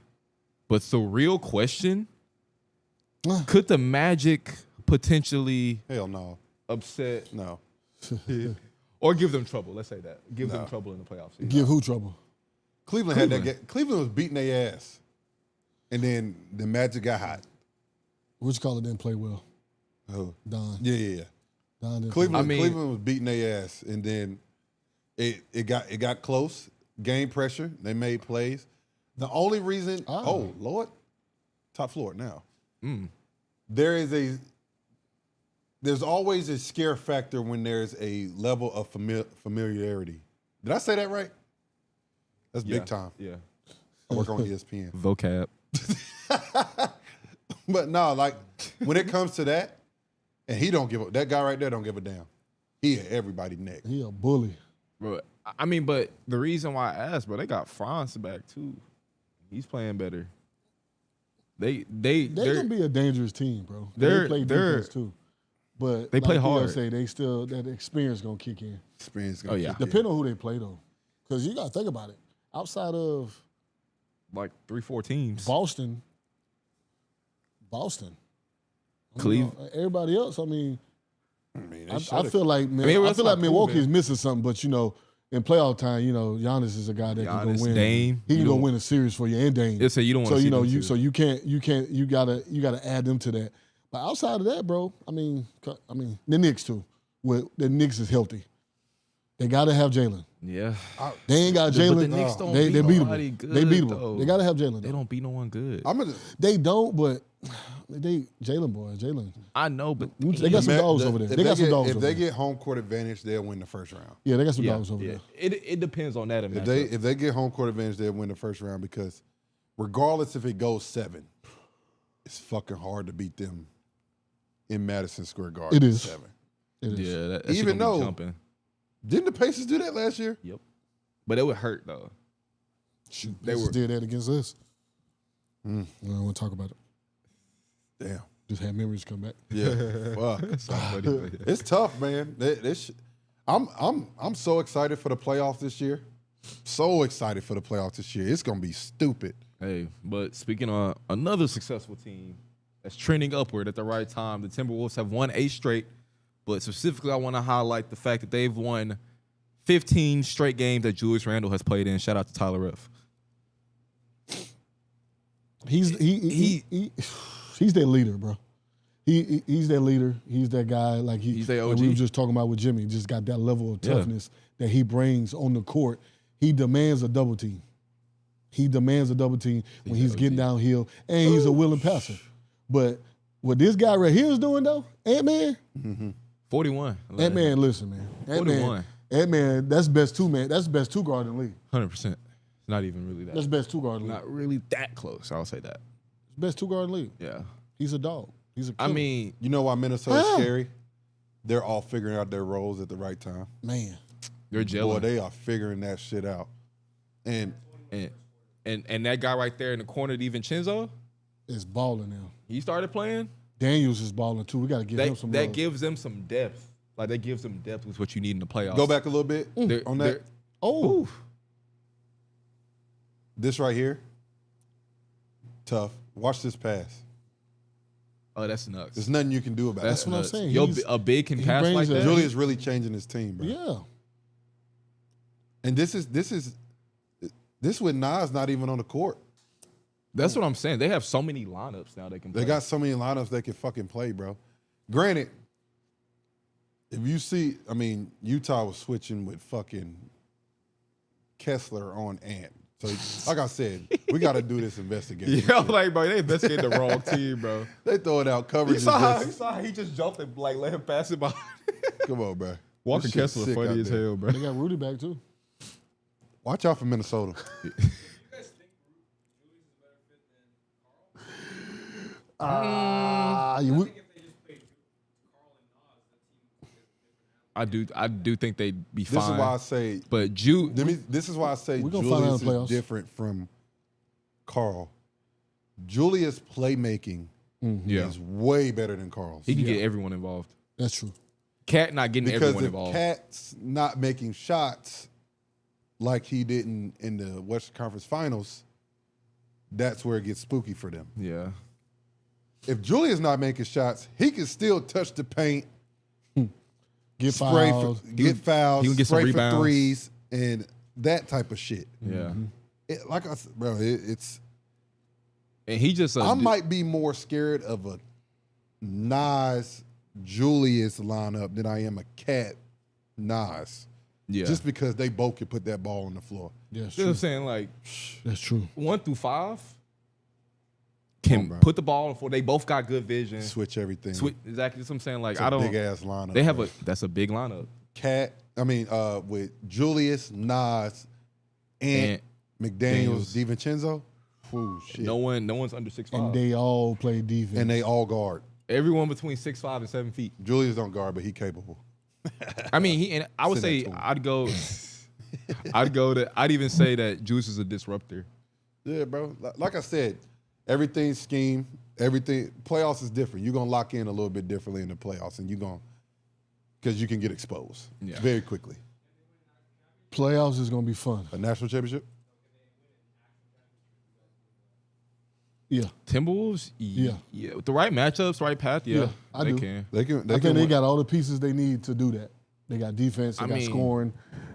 But the real question, could the Magic potentially hell no upset no or give them trouble? Let's say that. Give them trouble in the playoffs. Give who trouble? Cleveland had that game. Cleveland was beating their ass. And then the Magic got hot. Which caller didn't play well? Oh. Don. Yeah. Don didn't Cleveland was beating their ass. And then it got close. Game pressure. They made plays. The only reason Lord. Top floor now. There's always a scare factor when there's a level of familiarity. Did I say that right? That's big time. Yeah. I work on ESPN. Vocab. But no, like when it comes to that, and that guy right there don't give a damn. He at everybody's neck. He a bully. Bro, I mean, but the reason why I asked, bro, they got Franz back too. He's playing better. They're gonna be a dangerous team, bro. They play defense too. But they play hard. Say they still that experience gonna kick in. Depending on who they play though, because you gotta think about it. Outside of like 3-4 teams, Boston, Cleveland, everybody else. I feel like Milwaukee is missing something. But in playoff time, Giannis is a guy that can go win. Dame, he can go win a series for you, and Dame. Yeah, so you don't want to. You gotta add them to that. But outside of that, bro, I mean the Knicks too. The Knicks is healthy. They gotta have Jalen. Yeah, they ain't got Jalen. The Knicks don't they beat them. They beat them. Though. They gotta have Jalen. They don't beat no one good. They don't, but Jalen. I know, but they got some dogs over there. If they get home court advantage, they'll win the first round. Yeah, they got some dogs over there. It depends on that. If they get home court advantage, they'll win the first round because regardless if it goes 7, it's fucking hard to beat them in Madison Square Garden. It is 7. It is. Yeah, that even though jumping. Didn't the Pacers do that last year? Yep, but it would hurt though. They did that against us. I don't want to talk about it. Damn. Just had memories come back. Yeah. Fuck. It's tough, man. I'm so excited for the playoffs this year. So excited for the playoffs this year. It's gonna be stupid. Hey, but speaking of another successful team that's trending upward at the right time, the Timberwolves have won 8 straight. But specifically, I want to highlight the fact that they've won 15 straight games that Julius Randle has played in. Shout out to Tyler Ruff. He's their leader, bro. He's their leader. He's that guy. He's their OG. Like we were just talking about with Jimmy. He just got that level of toughness that he brings on the court. He demands a double team. When he's getting downhill, and he's a willing passer. But what this guy right here is doing, though, Ant-Man, 41. Ant-Man, listen, man. 41. Ant-Man, that's best 2 man. That's the best 2 guard in the league. 100%. Not even really that. That's best 2 guard in the league. Not really that close. I'll say that. Best 2 guard in the league. Yeah. He's a dog. He's a killer. I mean, you know why Minnesota's scary? They're all figuring out their roles at the right time. Man. They're gelling. Boy, they are figuring that shit out. And that guy right there in the corner, DiVincenzo, is balling now. He started playing. Daniels is balling too. We got to give him some That love. gives them some depth. Like, that gives them depth with what you need in the playoffs. Go back a little bit on that. Oh. This right here, tough. Watch this pass. Oh, that's nuts. There's nothing you can do about that. That's what I'm saying. A big can pass like that. Julius really changing his team, bro. Yeah. And this with Nas not even on the court. That's what I'm saying. They have so many lineups now they can play. They got so many lineups they can fucking play, bro. Granted, if you see, I mean, Utah was switching with fucking Kessler on Ant. So, like I said, we got to do this investigation. Yeah, like, bro, they investigated the wrong team, bro. They throw it out coverage. You saw how he just jumped and let him pass it by. Come on, bro. Walker Kessler funny as hell, bro. They got Rudy back too. Watch out for Minnesota. I do think they'd be fine. This is why I say. But This is why I say We're gonna find out Julius in the playoffs. is different from Carl. Julius' playmaking is way better than Carl's. he can get everyone involved. That's true. Cat not getting Because everyone if involved. Cat's not making shots like he did in the Western Conference Finals, that's where it gets spooky for them. Yeah. If Julius not making shots, he can still touch the paint, Get spray fouled. get fouls, he can get some spray for rebounds. threes, and that type of shit. Yeah. Like I said, bro, it's. And he just I might be more scared of a Nas Julius lineup than I am a Cat Nas. yeah. Just because they both can put that ball on the floor. Yeah, that's you know what true. I'm saying? Like That's true. 1 through 5 can bro. put the ball on the floor. They both got good vision. Switch everything. Exactly. That's what I'm saying. Like It's I a don't. big ass lineup. They have bro. that's a big lineup. With Julius, Nas, and McDaniels, DiVincenzo. Whew, shit. No one's under 6'5". And they all play defense. And they all guard. Everyone between 6'5" and 7 feet. Julius don't guard, but he capable. I mean, I would Send say that to him. I'd even say that Juice is a disruptor. Yeah, bro. Like I said, everything's scheme. Everything playoffs is different. You're gonna lock in a little bit differently in the playoffs, and because you can get exposed very quickly. Playoffs is gonna be fun. A national championship. Yeah. Timberwolves, Yeah. with the right matchups, right path, Yeah, I they do. can. They can. I think they got all the pieces they need to do that. They got defense, they got mean, scoring,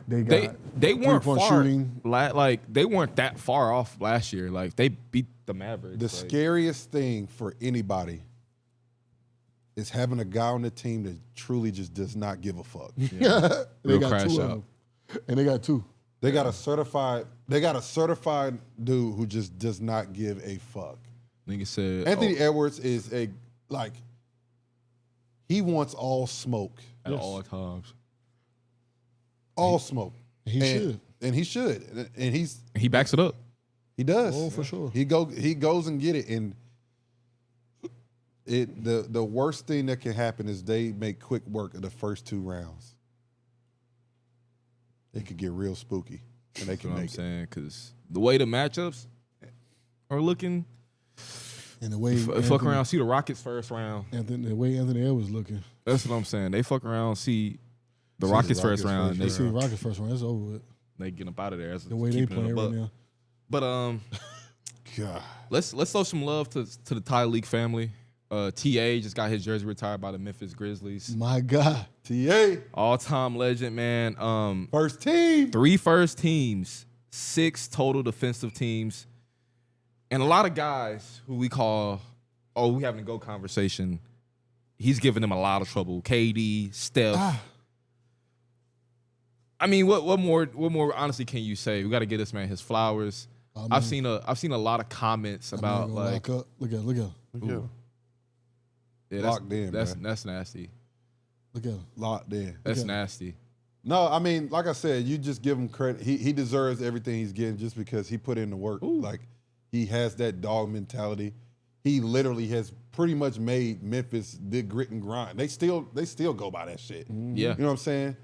they got They weren't three-point far. shooting. Like they weren't that far off last year. Like they beat the Mavericks. The like, scariest thing for anybody is having a guy on the team that truly just does not give a fuck. They Real got crash two of out. them. And they got two. They got a certified dude who just does not give a fuck. Nigga said Anthony Edwards is he wants all smoke. at all times. All smoke. He should. And he should. And He backs it up. he does. Oh, for sure. He goes and get it. And the worst thing that can happen is they make quick work of the first 2 rounds. It could get real spooky. And they That's can what I'm make it. saying. Because the way the matchups are looking, And the way fuck around, see the Rockets first round. the way Anthony Edwards looking. That's what I'm saying. They fuck around, see the See Rockets the first Rockets round. first they You see the Rockets first round, that's over with. they get up out of there. That's The way they keeping it play a right buck. now. But God. let's throw some love to the Ty League family. TA just got his jersey retired by the Memphis Grizzlies. My God. TA. All-time legend, man. First team. 3 first teams, 6 total defensive teams, and a lot of guys who we call, we having a go conversation. He's giving them a lot of trouble. KD, Steph. I mean, what more honestly can you say? We got to give this man his flowers. I've seen a lot of comments about like, lock up. Look at him. yeah, Locked in, that's man. that's nasty. Look at him. Locked in. That's nasty. No, I mean, like I said, you just give him credit. He deserves everything he's getting just because he put in the work. Like, he has that dog mentality. He literally has pretty much made Memphis the grit and grind. They still go by that shit. Yeah. You know what I'm saying?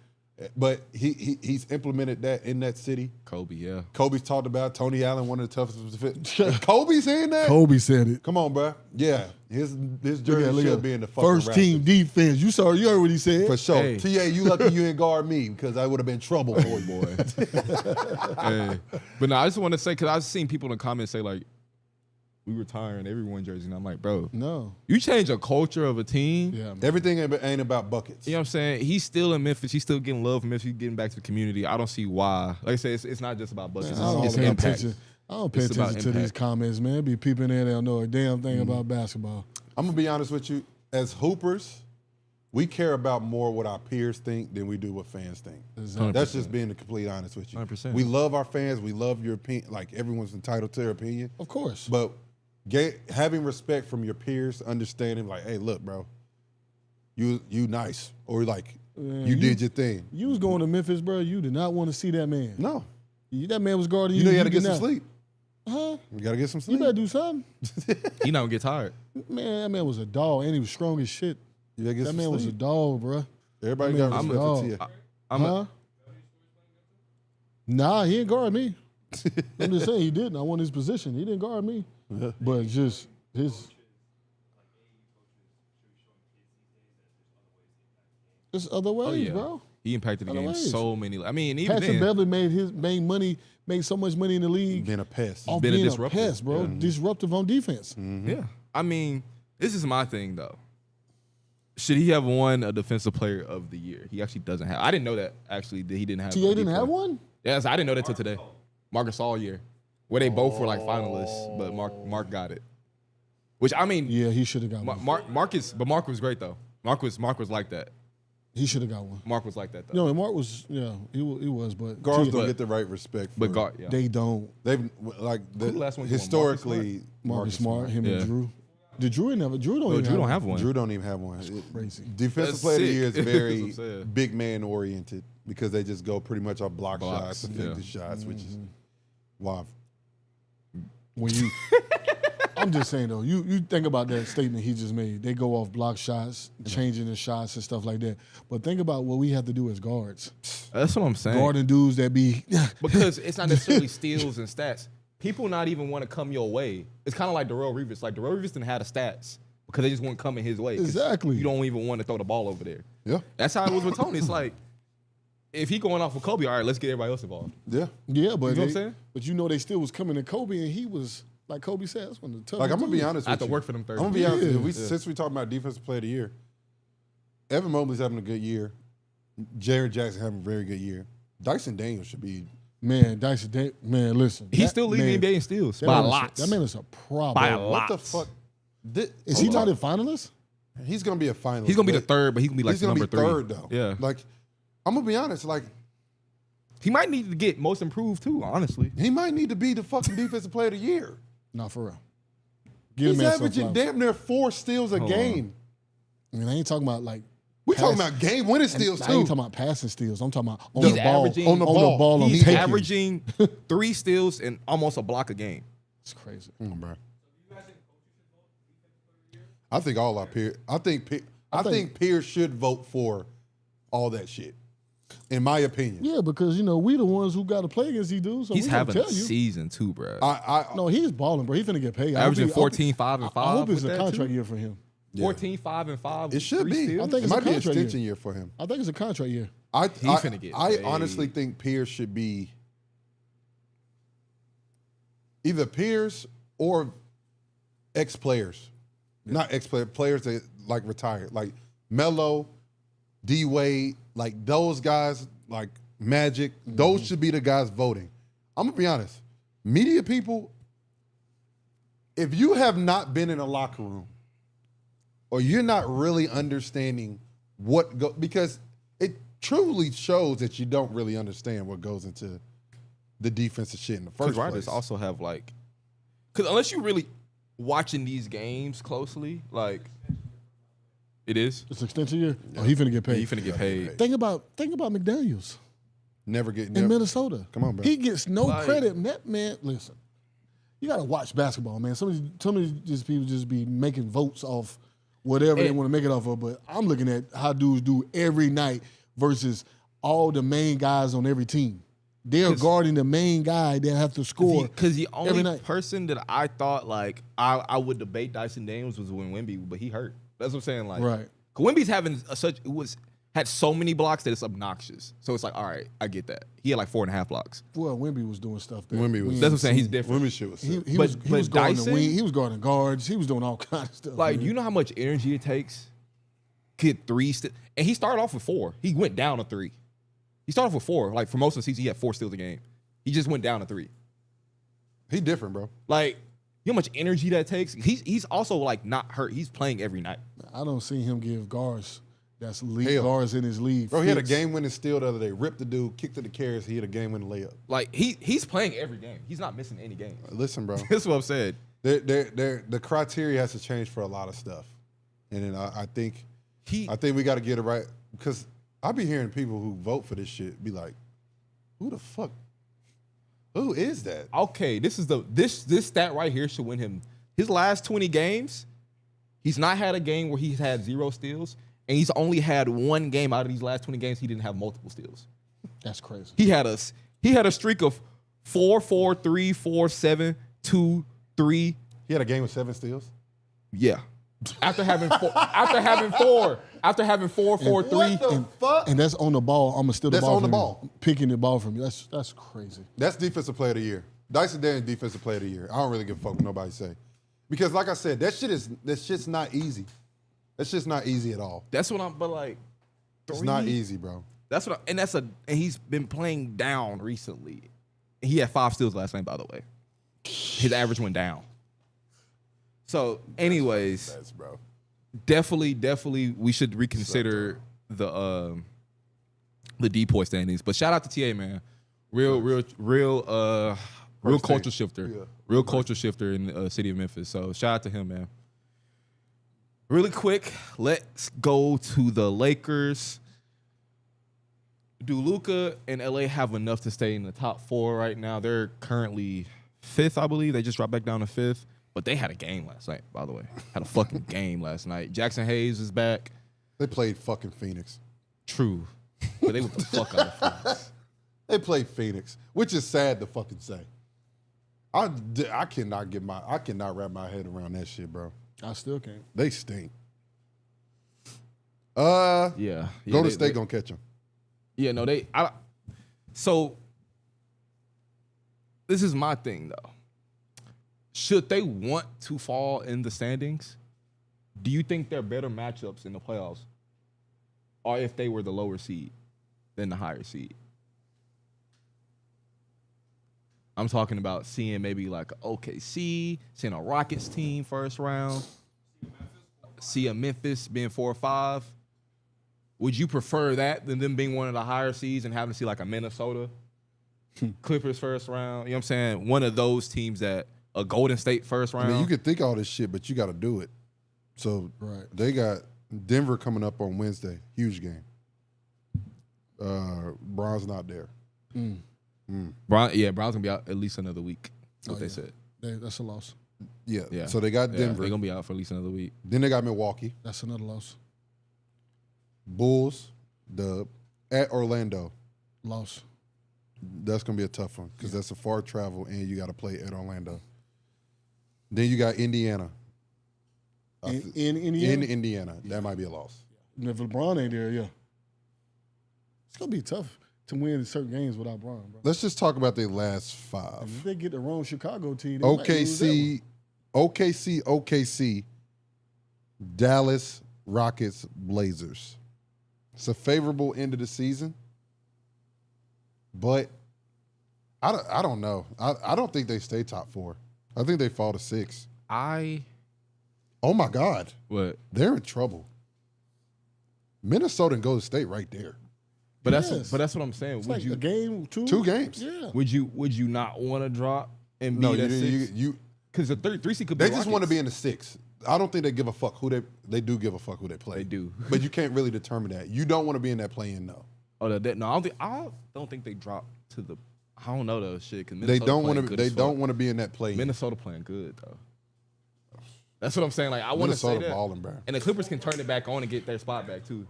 But he's implemented that in that city. Kobe, yeah. Kobe's talked about Tony Allen, one of the toughest. Kobe saying that? Kobe said it. Come on, bro. Yeah, his jersey should be in the fucking first team Raptors. defense. You heard what he said. For sure. Hey. TA, you lucky you didn't guard me because I would have been trouble for you, boy. Hey. But no, I just want to say, because I've seen people in the comments say, like, we retiring everyone jersey. And I'm like, bro, No. you change a culture of a team. Yeah. Man. Everything ain't about buckets. You know what I'm saying? He's still in Memphis. He's still getting love from Memphis. He's getting back to the community. I don't see why. Like I said, it's not just about buckets. I don't It's pay impact. attention. I don't pay It's about attention to these impact. comments, man. Be people in there that don't know a damn thing about basketball. I'm gonna be honest with you. As hoopers, we care about more what our peers think than we do what fans think. Exactly. That's just being complete honest with you. 100%. We love our fans. We love your opinion. Like, everyone's entitled to their opinion. Of course. But having respect from your peers, understanding like, hey, look, bro, you nice, or like you did your thing. You was going to Memphis, bro. You did not want to see that man. No, That man was guarding you. you know you had to did get some not. sleep. Huh? You gotta get some You sleep. better do something. He not gonna get tired. Man, that man was a dog, and he was strong as shit. You gotta get That some man was a sleep. dog, bro. You Everybody got respect for Tia. Nah, he didn't guard me. I'm just saying he didn't. I won his position. He didn't guard me. Yeah. But just his. There's other ways, bro. He impacted the game so many. I mean, even Patrick then, Beverly made so much money in the league. Being a pest. Off Been a being disruptor. a pest, bro. Yeah. Disruptive on defense. Yeah. I mean, this is my thing though. Should he have won a defensive player of the year? He actually doesn't have. I didn't know that actually that he didn't have. TA didn't have one? Yes, I didn't know that till today. Marcus All year, where they both were like finalists, but Mark got it. Which I mean, Yeah, he should have got one. Mark was great though. Mark was like that. He should have got one. Mark was like that though. No, Mark was, he was, but Guards Tia- don't get the right respect. But guard, yeah. they don't. They've like Who the last one you won? historically. Marcus Smart, him Yeah. and Drew. Did Drew don't No, even Drew don't have one. Drew don't even have one. crazy. Defensive That's player of the sick. year is That's very what I'm saying. big man oriented because they just go pretty much off block Blocks, shots and yeah. the shots, which is why. When you, I'm just saying though, you think about that statement he just made. They go off block shots, changing the shots and stuff like that. But think about what we have to do as guards. That's what I'm saying. Guarding dudes that be Because it's not necessarily steals and stats. People not even want to come your way. It's kind of like Darrell Reeves. Like Darrell Reeves didn't have the stats because they just weren't coming his way. 'Cause Exactly. You don't even want to throw the ball over there. Yeah, That's how it was with Tony. It's like, if he going off with Kobe, all right, let's get everybody else involved. yeah. but You know what I'm saying? But they still was coming to Kobe and he was like Kobe said, that's one of the toughest. Like I'm gonna be honest I have with to you. work for them 30. I'm gonna be honest. Yeah. With you. Since we talking about defensive player of the year, Evan Mobley's having a good year. Jared Jackson having a very good year. Dyson Daniels should be. Man, Dyson, man, listen. He's that still leading man- the NBA in steals that by man is lots. That man is a problem. By a What the lots. fuck? Is he not a finalist? He's gonna be a finalist. He's gonna be the but third, but he can be like He's gonna number be 3. third though. Yeah. Like I'm gonna be honest. Like He might need to get most improved too, honestly. he might need to be the fucking defensive player of the year. Not for real. Get He's him some averaging flowers. damn near 4 steals a game. I mean, I ain't talking about like. We're talking about game winning steals I too. ain't talking about passing steals. I'm talking about on He's the ball. averaging- on the ball. I'm He's taking. averaging 3 steals and almost a block a game. It's crazy. Bro. I think all our peers. I think peers should vote for all that shit. In my opinion. Yeah, because we the ones who got to play against these dudes. So He's we gonna having a tell you. season too, bro. No, he's balling, bro. He's finna get paid. I hope Averaging he- 14, 5, and 5. I hope it's with a that, contract too. year for him. 14, 5, and 5. It should 3 be. steals. I think It it's a might be an contract extension year. year for him. I think it's a contract year. I finna get paid. honestly think peers should be either peers or ex-players. Not ex-players, players that like retired. Like Melo, D-Wade, like those guys, like Magic, those should be the guys voting. I'm gonna be honest. Media people, if you have not been in a locker room or you're not really understanding because it truly shows that you don't really understand what goes into the defensive shit in the first Because writers place. also have like, because unless you really watching these games closely, like it is. It's extension year. Oh, he finna get paid. He finna get paid. Think about McDaniels Never get in Minnesota. Come on, bro. He gets no Like- credit. That man, listen, you gotta watch basketball, man. Some of these just people just be making votes off whatever they want to make it off of. But I'm looking at how dudes do every night versus all the main guys on every team. They're guarding the main guy that have to score. Because the every only night. person that I thought like I would debate Dyson Daniels was when Wemby, but he hurt. That's what I'm saying. Like, Right. 'Cause Wemby's having had so many blocks that it's obnoxious. So it's like, all right, I get that. He had like 4.5 blocks. Well, Wemby was doing stuff. That Wemby was- we That's what I'm ain't saying. He's seen. different. Women's shit was sick. He But was guarding Dyson- the wing. He was guarding guards. He was doing all kinds of stuff. Like, man. you know how much energy it takes? Get 3 and he started off with 4. He went down to 3. He started off with 4. Like for most of the season, he had 4 steals a game. He just went down to 3. He different, bro. Like, you know how much energy that takes? He's also like not hurt. He's playing every night. I don't see him give guards that's lead Hell. guards in his league. Bro, he had a fits. game-winning steal the other day. Ripped the dude, kicked to the carries. He had a game-winning layup. Like he's playing every game. He's not missing any games. Listen, bro. That's what I'm saying. The criteria has to change for a lot of stuff, and then I think we got to get it right because I be hearing people who vote for this shit be like, "Who the fuck? Who is that?" Okay, this stat right here should win him his last 20 games. He's not had a game where he's had 0 steals, and he's only had one game out of these last 20 games he didn't have multiple steals. That's crazy. He had a streak of 4, 4, 3, 4, 7, 2, 3. He had a game with 7 steals. Yeah. After having 4, 4, 3. What the fuck? And that's on the ball. I'm gonna steal the That's ball. on the from ball. You. Picking the ball from you. That's crazy. That's defensive player of the year. Dyson Daniels defensive player of the year. I don't really give a fuck what nobody say. Because like I said, that shit's not easy. That shit's not easy at all. That's what but like, It's not easy, bro. That's what and he's been playing down recently. He had 5 steals last night, by the way. His average went down. So, anyways, That's bro. definitely we should reconsider the DPOY standings. But shout out to TA, man. Real culture shifter. Yeah. Real culture shifter in the city of Memphis. So shout out to him, man. Really quick, let's go to the Lakers. Do Luka and LA have enough to stay in the top 4 right now? They're currently 5th, I believe. They just dropped back down to 5th. But they had a game last night, by the way. Had a fucking game last night. Jackson Hayes is back. They played fucking Phoenix. True. But they whooped the fuck out of Phoenix. They played Phoenix, which is sad to fucking say. I cannot wrap my head around that shit, bro. I still can't. They stink. Yeah. Golden State gonna catch them. Yeah, no, so this is my thing though. Should they want to fall in the standings, do you think they're better matchups in the playoffs? Or if they were the lower seed than the higher seed? I'm talking about seeing maybe like OKC, seeing a Rockets team first round, see a Memphis being 4 or 5. Would you prefer that than them being one of the higher seeds and having to see like a Minnesota, Clippers first round? You know what I'm saying? One of those teams that a Golden State first round. I mean, you could think all this shit, but you got to do it. So They got Denver coming up on Wednesday. Huge game. Bron's not there. Brown's gonna be out at least another week. What they said. That's a loss. Yeah. So they got Denver. They're gonna be out for at least another week. Then they got Milwaukee. That's another loss. Bulls, dub. At Orlando. Loss. That's going to be a tough one because that's a far travel and you got to play at Orlando. Then you got Indiana. In Indiana? In Indiana. That might be a loss. And if LeBron ain't there, yeah. It's going to be tough to win certain games without LeBron, bro. Let's just talk about their last 5. If they get the wrong Chicago team, they might lose that one. OKC, Dallas, Rockets, Blazers. It's a favorable end of the season, but I don't know. I don't think they stay top 4. I think they fall to 6. Oh my God. What? They're in trouble. Minnesota and Golden State right there. But that's what I'm saying. It's Would like you a game, 2 games? Yeah. Would you not want to drop and be No, at 6? you Because the 3 seed could be they just want to Rockets. be in the 6. I don't think they give a fuck who they do give a fuck who they play. They do. But you can't really determine that. You don't want to be in that play-in, no. Oh, no, I don't think they drop to the. I don't know though, shit. Cause They don't want to. to. They don't want to be in that play-in. Minnesota playing good though. That's what I'm saying. Like I want to say Minnesota that. balling, bro. And the Clippers can turn it back on and get their spot back too.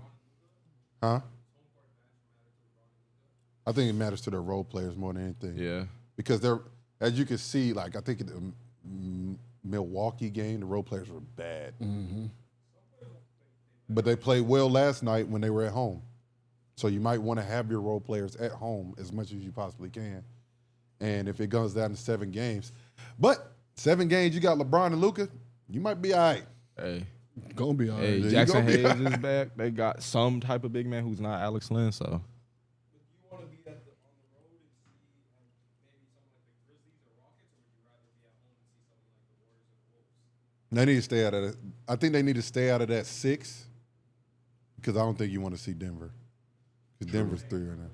Huh? I think it matters to their role players more than anything. Yeah. Because they're, as you can see, like I think in the Milwaukee game, the role players were bad. Mm-hmm. But they played well last night when they were at home. So you might want to have your role players at home as much as you possibly can. And if it goes down to 7 games, but 7 games, you got LeBron and Luka, you might be all right. Hey. Gonna be all right. Hey, you Jackson gonna be Hayes all is back. They got some type of big man who's not Alex Lynn, so. They need to stay out of it. I think they need to stay out of that 6 because I don't think you want to see Denver. Because Denver's 3 right now.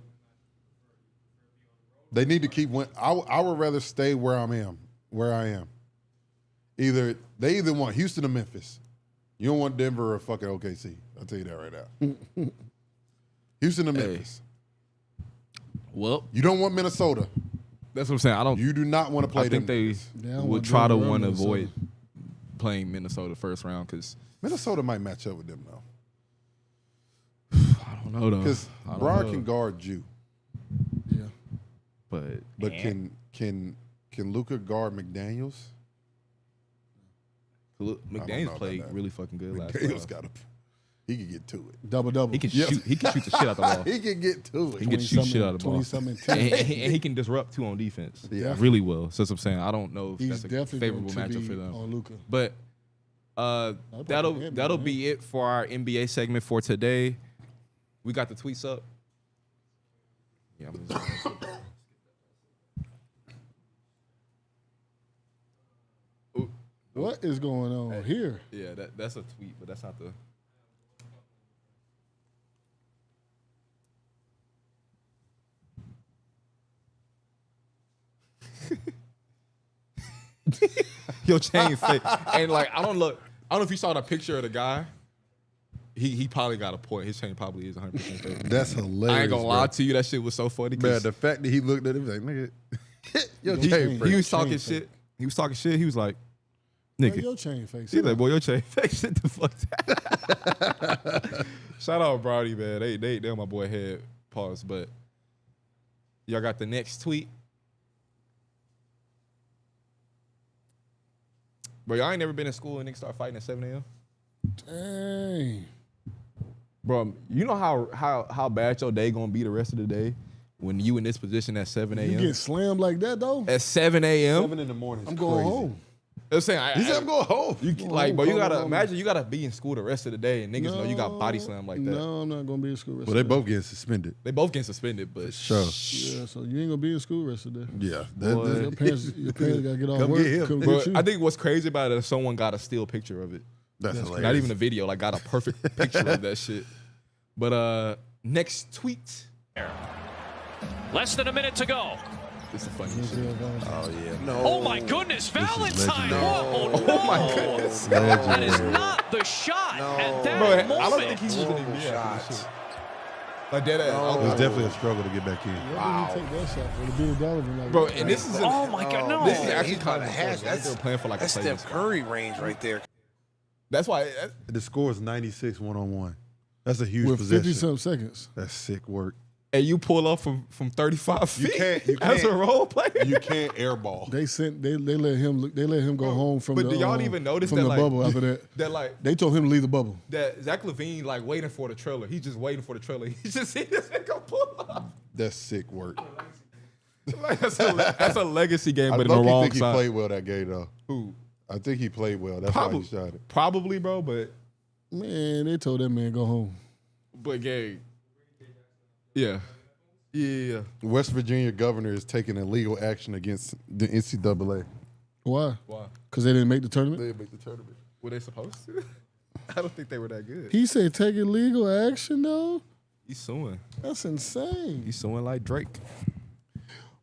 They need to keep winning. I would rather stay where I am. They either want Houston or Memphis. You don't want Denver or fucking OKC. I'll tell you that right now. Houston or Memphis. Well, You don't want Minnesota. that's what I'm saying. You do not want to play I think them. they don't would want try to Denver or want to Minnesota. avoid playing Minnesota first round because Minnesota might match up with them though. don't know though. Because Bron can guard you. Yeah. But can Luka guard McDaniels? McDaniels played really fucking good last McDaniels time. got he can get to it. Double. He can shoot. He can shoot the shit out the ball. He can get to it. He can shoot shit out of the ball. 20-something, And he can disrupt too on defense. Yeah. Really well. So that's what I'm saying. I don't know if He's that's a definitely favorable going to matchup be for them. on Luka. But that'll be it for our NBA segment for today. We got the tweets up. Yeah, I'm just What is going on here? Yeah, that's a tweet, but that's not the. Your chain fake, and like I don't know if you saw the picture of the guy. He probably got a point. His chain probably is 100% fake. That's hilarious. I ain't gonna lie to you. That shit was so funny. Man, the fact that he looked at him like, nigga, your he chain fake. was talking shit. He was talking shit. He was like, Boy, nigga. your chain fake. He's like, boy, your chain fake. Shit the fuck that. Shout out Brody, man. They on my boy head. Pause. But y'all got the next tweet. Bro, y'all ain't never been in school and niggas start fighting at 7 a.m.? Dang. Bro, you know how bad your day gonna be the rest of the day when you in this position at 7 a.m.? You get slammed like that, though? At 7 a.m.? 7 in the morning. I'm going home. I'm saying, He said I'm going home. Bro, you gotta imagine you gotta be in school the rest of the day and niggas know you got body slam like that. No, I'm not going to be in school rest Well, they of the day. both getting suspended. They both getting suspended, but Sure. Yeah, so you ain't going to be in school rest of the day. Yeah. Your parents got to get off Come work. get him. Come Bro, get you. I think what's crazy about it is someone got a still picture of it. That's hilarious. Not even a video, like got a perfect picture of that shit. But next tweet. Less than a minute to go. This is funny shit. Oh, yeah. No. Oh my goodness, Valentine! legendary. Whoa, no. Oh my goodness. That is not the shot at that Bro, moment. I don't think he was gonna be shot. Like that. It was definitely a struggle to get back in. Why did he take that shot for the Bill Donovan? Like Bro, and this is Oh my god, no. This is actually He's kind about of to hash. They're playing for like That's a play. Steph Curry range right there. That's why. The score is 96 1-on-1. That's a huge with possession. 50-something seconds. That's sick work. And you pull up from 35 feet You as a can't. role player. You can't airball. They let him go home from But the do y'all even notice from that the like bubble after that? that like They told him to leave the bubble. that Zach LaVine like waiting for the trailer. He's just waiting for the trailer. He just see this nigga pull up. That's sick work. Like, that's a legacy game, I but in the don't wrong think he side. played well that game, though. Who? I think he played well. That's why he shot it. Probably, bro, but Man, they told that man go home. gang. Yeah. Yeah. West Virginia governor is taking illegal action against the NCAA. Why? Why? Because they didn't make the tournament? They make the tournament. Were they supposed to? I don't think they were that good. He said take illegal action, though? He's suing. That's insane. He's suing like Drake.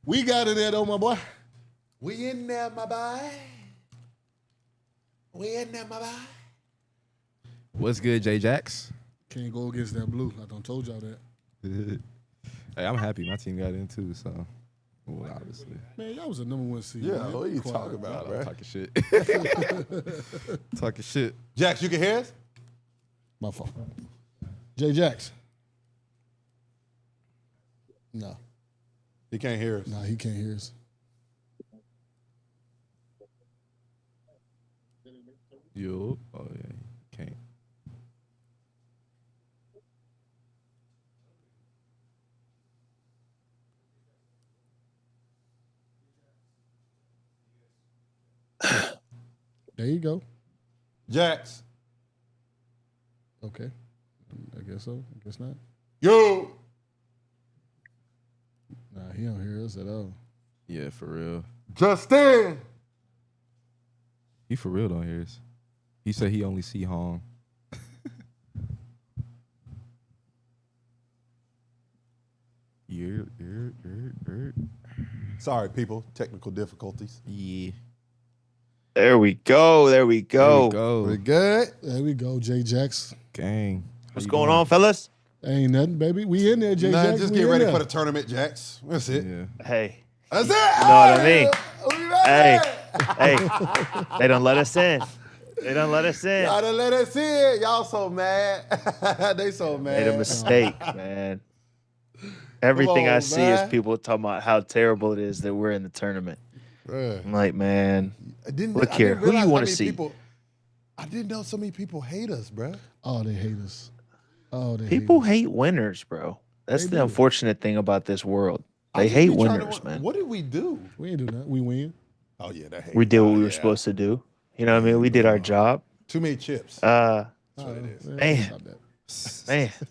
We got it there, though, my boy. We in there, my boy. We in there, my boy. What's good, J Jax? Can't go against that blue. I done told y'all that. Hey, I'm happy my team got in too, so well, obviously. Man, y'all was a #1 seed. Yeah, man. what are you Quiet. talking about, I'm bro? talking shit. Talking shit. Jax, you can hear us? My fault. J. Jax. No. He can't hear us. Nah, he can't hear us. Yo. Oh yeah. Can't. There you go. Jax. Okay. I guess so. I guess not. Yo. Nah, he don't hear us at all. Yeah, for real. Justin. He for real don't hear us. He said he only see Hong. Yeah. Sorry, people. Technical difficulties. Yeah. There we go. There we go. Go. We good? There we go, J. Jax. Gang. What's going on, fellas? Ain't nothing, baby. We in there, J. Nah, Jax. just We get in ready there. for the tournament, Jax. That's it. Yeah. Hey, That's it. you know what I mean? We ready? Hey, hey, they don't let us in. They don't let us in. Y'all done let us in. Y'all so mad. They so mad. Made a mistake, man. Everything I see is people talking about how terrible it is that we're in the tournament. I'm like, man, look here. Who you want to see? I didn't know so many people hate us, bro. Oh, they hate us. People hate winners, bro. That's the unfortunate thing about this world. They hate winners, man. What did we do? We ain't do that. We win. Oh, yeah, that hate. We did what we were supposed to do. You know what I mean? We did our job. Too many chips. That's what it is. Man,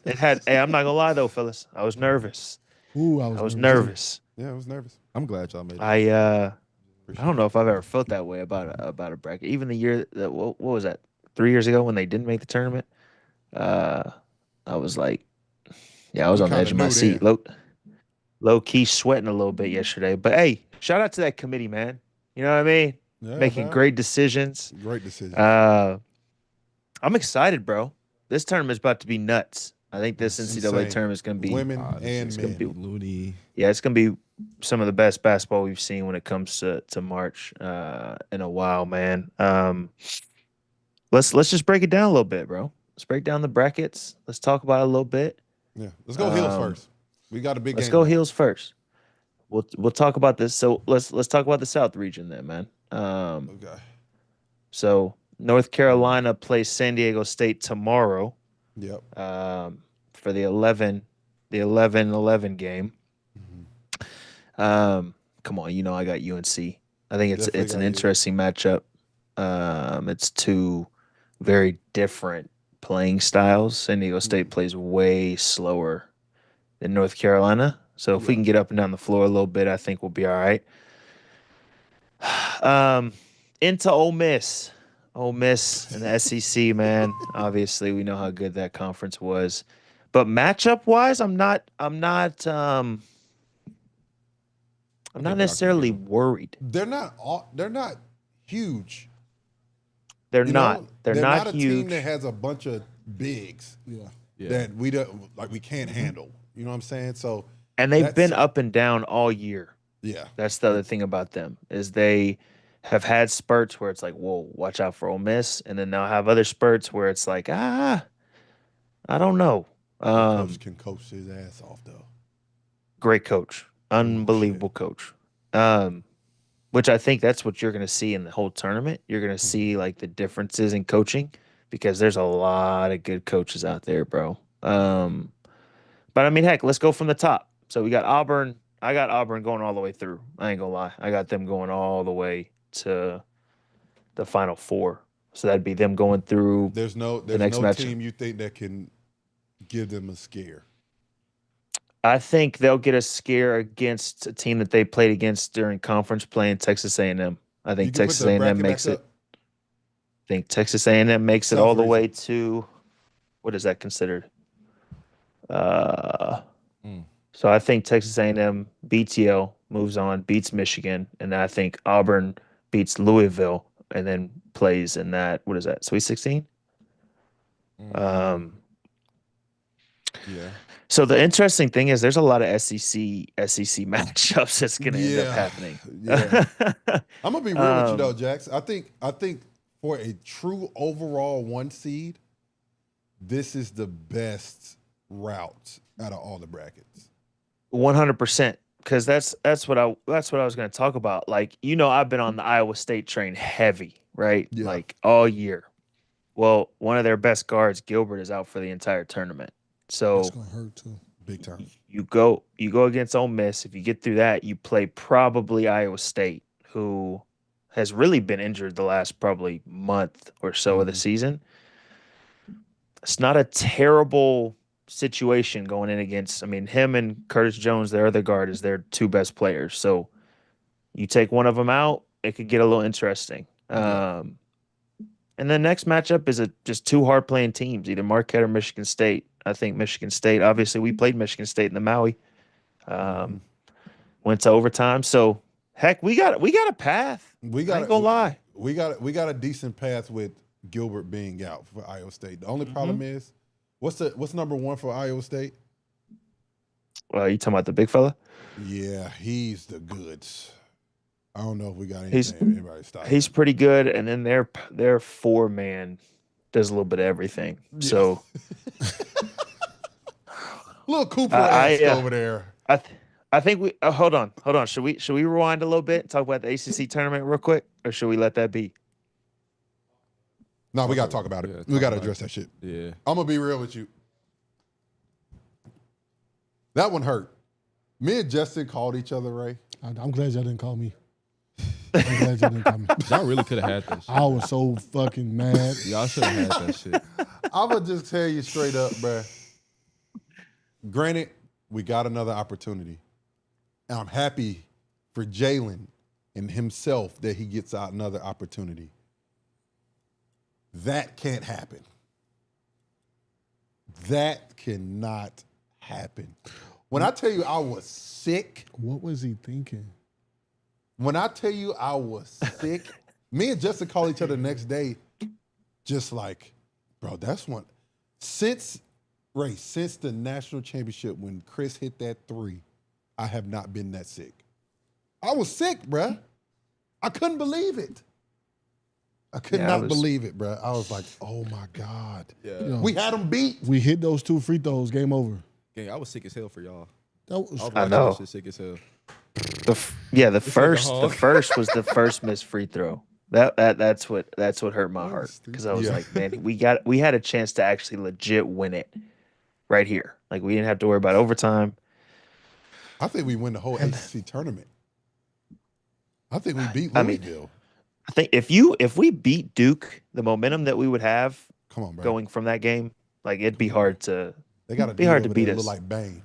it had. Hey, I'm not gonna lie though, fellas. I was nervous. Ooh, I was nervous. Yeah, I was nervous. I'm glad y'all made it. I don't know if I've ever felt that way about a bracket. Even the year that what was that? 3 years ago when they didn't make the tournament. I was like, I was on the edge of my seat. Low key sweating a little bit yesterday. But hey, shout out to that committee, man. You know what I mean? Yeah, making great decisions. Great decisions. I'm excited, bro. This tournament's about to be nuts. I think this NCAA tournament is going to be women and men. Looney. Yeah, it's going to be some of the best basketball we've seen when it comes to March in a while, man. Let's just break it down a little bit, bro. Let's break down the brackets. Let's talk about it a little bit. Yeah, let's go heels first. We got a big. Let's go heels first. We'll talk about this. So let's talk about the South region then, man. Okay. So North Carolina plays San Diego State tomorrow. Yep. For the 11-11 game. Come on, you know I got UNC. I think it's an interesting matchup. It's two very different playing styles. San Diego State plays way slower than North Carolina. So if we can get up and down the floor a little bit, I think we'll be all right. Into Ole Miss. Ole Miss and the SEC, man. Obviously, we know how good that conference was. But matchup-wise, I'm not necessarily worried. They're not huge. They're not a huge. team that has a bunch of bigs. Yeah. That we can't handle. You know what I'm saying? So and they've been up and down all year. Yeah. That's the other thing about them is they have had spurts where it's like, whoa, watch out for Ole Miss, and then they'll have other spurts where it's like, I don't know. Coach can coach his ass off though. Great coach, unbelievable coach. Which I think that's what you're going to see in the whole tournament. You're going to see like the differences in coaching because there's a lot of good coaches out there, bro. But I mean, heck, let's go from the top. So we got Auburn. I got Auburn going all the way through. I ain't gonna lie. I got them going all the way to the Final Four. So that'd be them going through. There's no team you think that can give them a scare. I think they'll get a scare against a team that they played against during conference play in Texas A&M. I think Texas A&M makes it. I think Texas A&M makes it all the way to what is that considered? So I think Texas A&M beats Yale, moves on, beats Michigan, and then I think Auburn beats Louisville and then plays in that, what is that, Sweet 16? Yeah. So the interesting thing is there's a lot of SEC matchups that's going to end up happening. Yeah. I'm going to be real with you though, Jax. I think for a true overall 1 seed, this is the best route out of all the brackets. 100%, because that's what I was going to talk about. Like, you know, I've been on the Iowa State train heavy, right? Yeah. Like all year. Well, one of their best guards, Gilbert, is out for the entire tournament. So it's gonna hurt too, big time. You go against Ole Miss. If you get through that, you play probably Iowa State, who has really been injured the last probably month or so of the season. It's not a terrible situation going in against. I mean, him and Curtis Jones, their other guard, is their 2 best players. So you take one of them out, it could get a little interesting. And the next matchup is just 2 hard-playing teams, either Marquette or Michigan State. I think Michigan State. Obviously, we played Michigan State in the Maui. Went to overtime. So heck, we got a path. I ain't gonna lie. We got a decent path with Gilbert being out for Iowa State. The only problem is, what's number 1 for Iowa State? You talking about the big fella? Yeah, he's the goods. I don't know if we got anybody stop. He's pretty good, and then their 4-man does a little bit of everything. Yeah. So, little Cooper ass over there. I think we hold on. Should we rewind a little bit and talk about the ACC tournament real quick, or should we let that be? No, we got to talk about it. Yeah, we got to address that shit. Yeah. I'm going to be real with you. That one hurt. Me and Justin called each other, Ray. I'm glad y'all didn't call me. I'm glad y'all didn't call me. Y'all really could have had that shit. I was so fucking mad. Y'all should have had that shit. I'm going to just tell you straight up, bruh. Granted, we got another opportunity. And I'm happy for Jalen and himself that he gets out another opportunity. That can't happen. That cannot happen. When I tell you I was sick. What was he thinking? When I tell you I was sick, me and Justin called each other the next day, just like, bro, that's one. Since the national championship, when Chris hit that 3, I have not been that sick. I was sick, bruh. I couldn't believe it. I could not believe it, bruh. I was like, oh my God. Yeah. You know, we had them beat. We hit those 2 free throws, game over. Gang, I was sick as hell for y'all. I know. That shit sick as hell. The first was the first missed free throw. That's what hurt my heart, because I was like, man, we had a chance to actually legit win it right here. Like, we didn't have to worry about overtime. I think we win the whole ACC tournament. I think we beat Louisville. I think if we beat Duke, the momentum that we would have going from that game, like, it'd be hard to. They got to be hard to beat us. Look like Bane.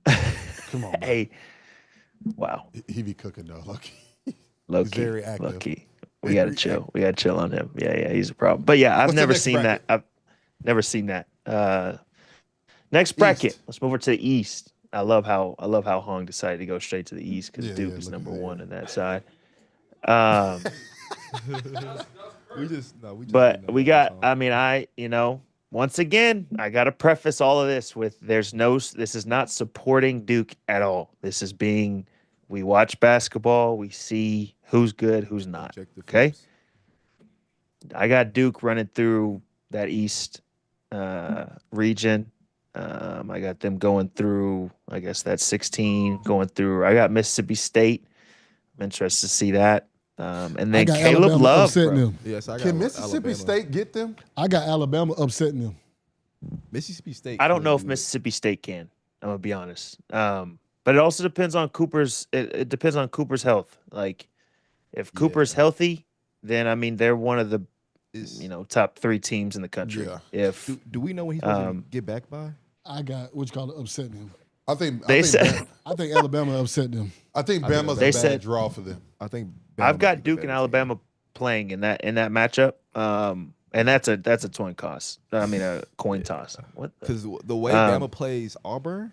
Come on, man. Hey, wow. He be cooking though. Low he's very active. Low key. We gotta chill. We gotta chill on him. Yeah, he's a problem. But yeah, I've never seen that. I've never seen that. Next bracket. Let's move over to the East. I love how Hung decided to go straight to the East, because Duke is number 1 in that side. We got. I mean, once again, I got to preface all of this with this is not supporting Duke at all. This is we watch basketball, we see who's good, who's not. Okay. I got Duke running through that East region. I got them going through, I guess that's 16 going through. I got Mississippi State. I'm interested to see that. And then Caleb Love. Yes, Can Mississippi State get them? I got Alabama upsetting them. Mississippi State. I don't know if Mississippi State can. I'm gonna be honest. But it also depends on Cooper's. It depends on Cooper's health. Like, if Cooper's healthy, then I mean they're one of the top 3 teams in the country. Yeah. If do we know when he's going to get back by? I got what you call it, upsetting them. I think Alabama upset them. I think Bama's a bad draw for them. I think I've got Duke and Alabama playing in that matchup. And that's a coin toss. I mean, a coin toss. What? Because the way Bama plays Auburn.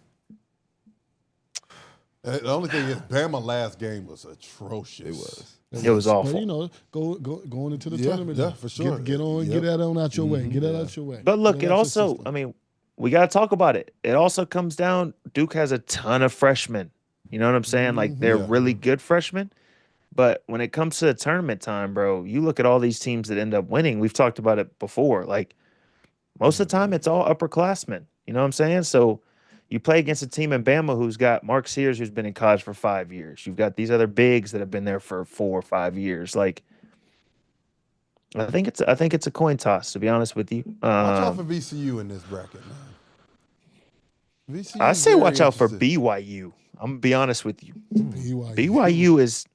The only thing is, Bama last game was atrocious. It was awful. But, going into the tournament. Yeah, for sure. Get that on out your way. Get that out your way. But look, it also, I mean, we got to talk about it. It also comes down, Duke has a ton of freshmen. You know what I'm saying? Like, they're really good freshmen. But when it comes to the tournament time, bro, you look at all these teams that end up winning. We've talked about it before. Like, most of the time, it's all upperclassmen. You know what I'm saying? So you play against a team in Bama who's got Mark Sears, who's been in college for 5 years. You've got these other bigs that have been there for 4 or 5 years. Like, I think it's a coin toss, to be honest with you. Watch out for VCU in this bracket, man. I say watch out for BYU. I'm gonna be honest with you. BYU is.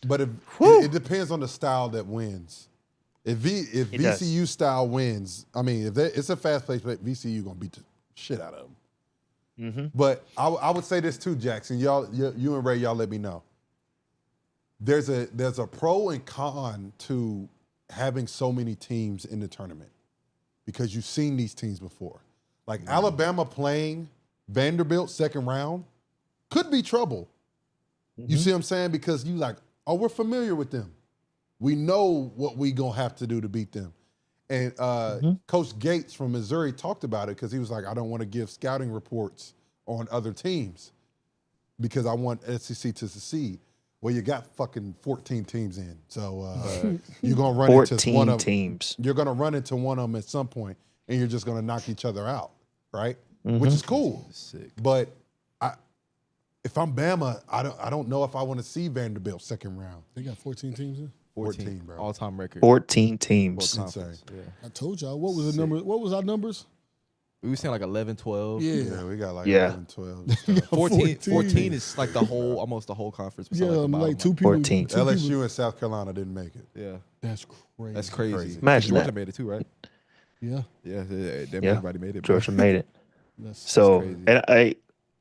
But it depends on the style that wins. If VCU style wins, I mean, if it's a fast pace, VCU gonna beat the shit out of them. Mm-hmm. But I would say this too, Jackson. You and Ray, y'all let me know. There's a pro and con to having so many teams in the tournament, because you've seen these teams before. Like Alabama playing Vanderbilt second round could be trouble. Mm-hmm. You see what I'm saying? Because you like, oh, we're familiar with them. We know what we gonna have to do to beat them. And Coach Gates from Missouri talked about it, because he was like, I don't want to give scouting reports on other teams because I want SEC to succeed. Well, you got fucking 14 teams in, so you're gonna run into 14 teams. You're gonna run into one of them at some point, and you're just gonna knock each other out, right? Which is cool. Sick. But if I'm Bama, I don't know if I want to see Vanderbilt second round. They got 14 teams in. 14, bro. All-time record. 14 teams. Both conference, yeah. I told y'all. What was the number? What was our numbers? We were saying like 11, 12. Yeah, we got like Yeah. 11, 12. 14 is like almost the whole conference. Yeah, besides the bottom like two one. people. 14. two people- LSU and South Carolina didn't make it. Yeah, That's crazy. that's crazy. Imagine Georgia that. made it too, right? Yeah. Yeah, Yeah. everybody made it. bro. Georgia made it. That's So, crazy. and I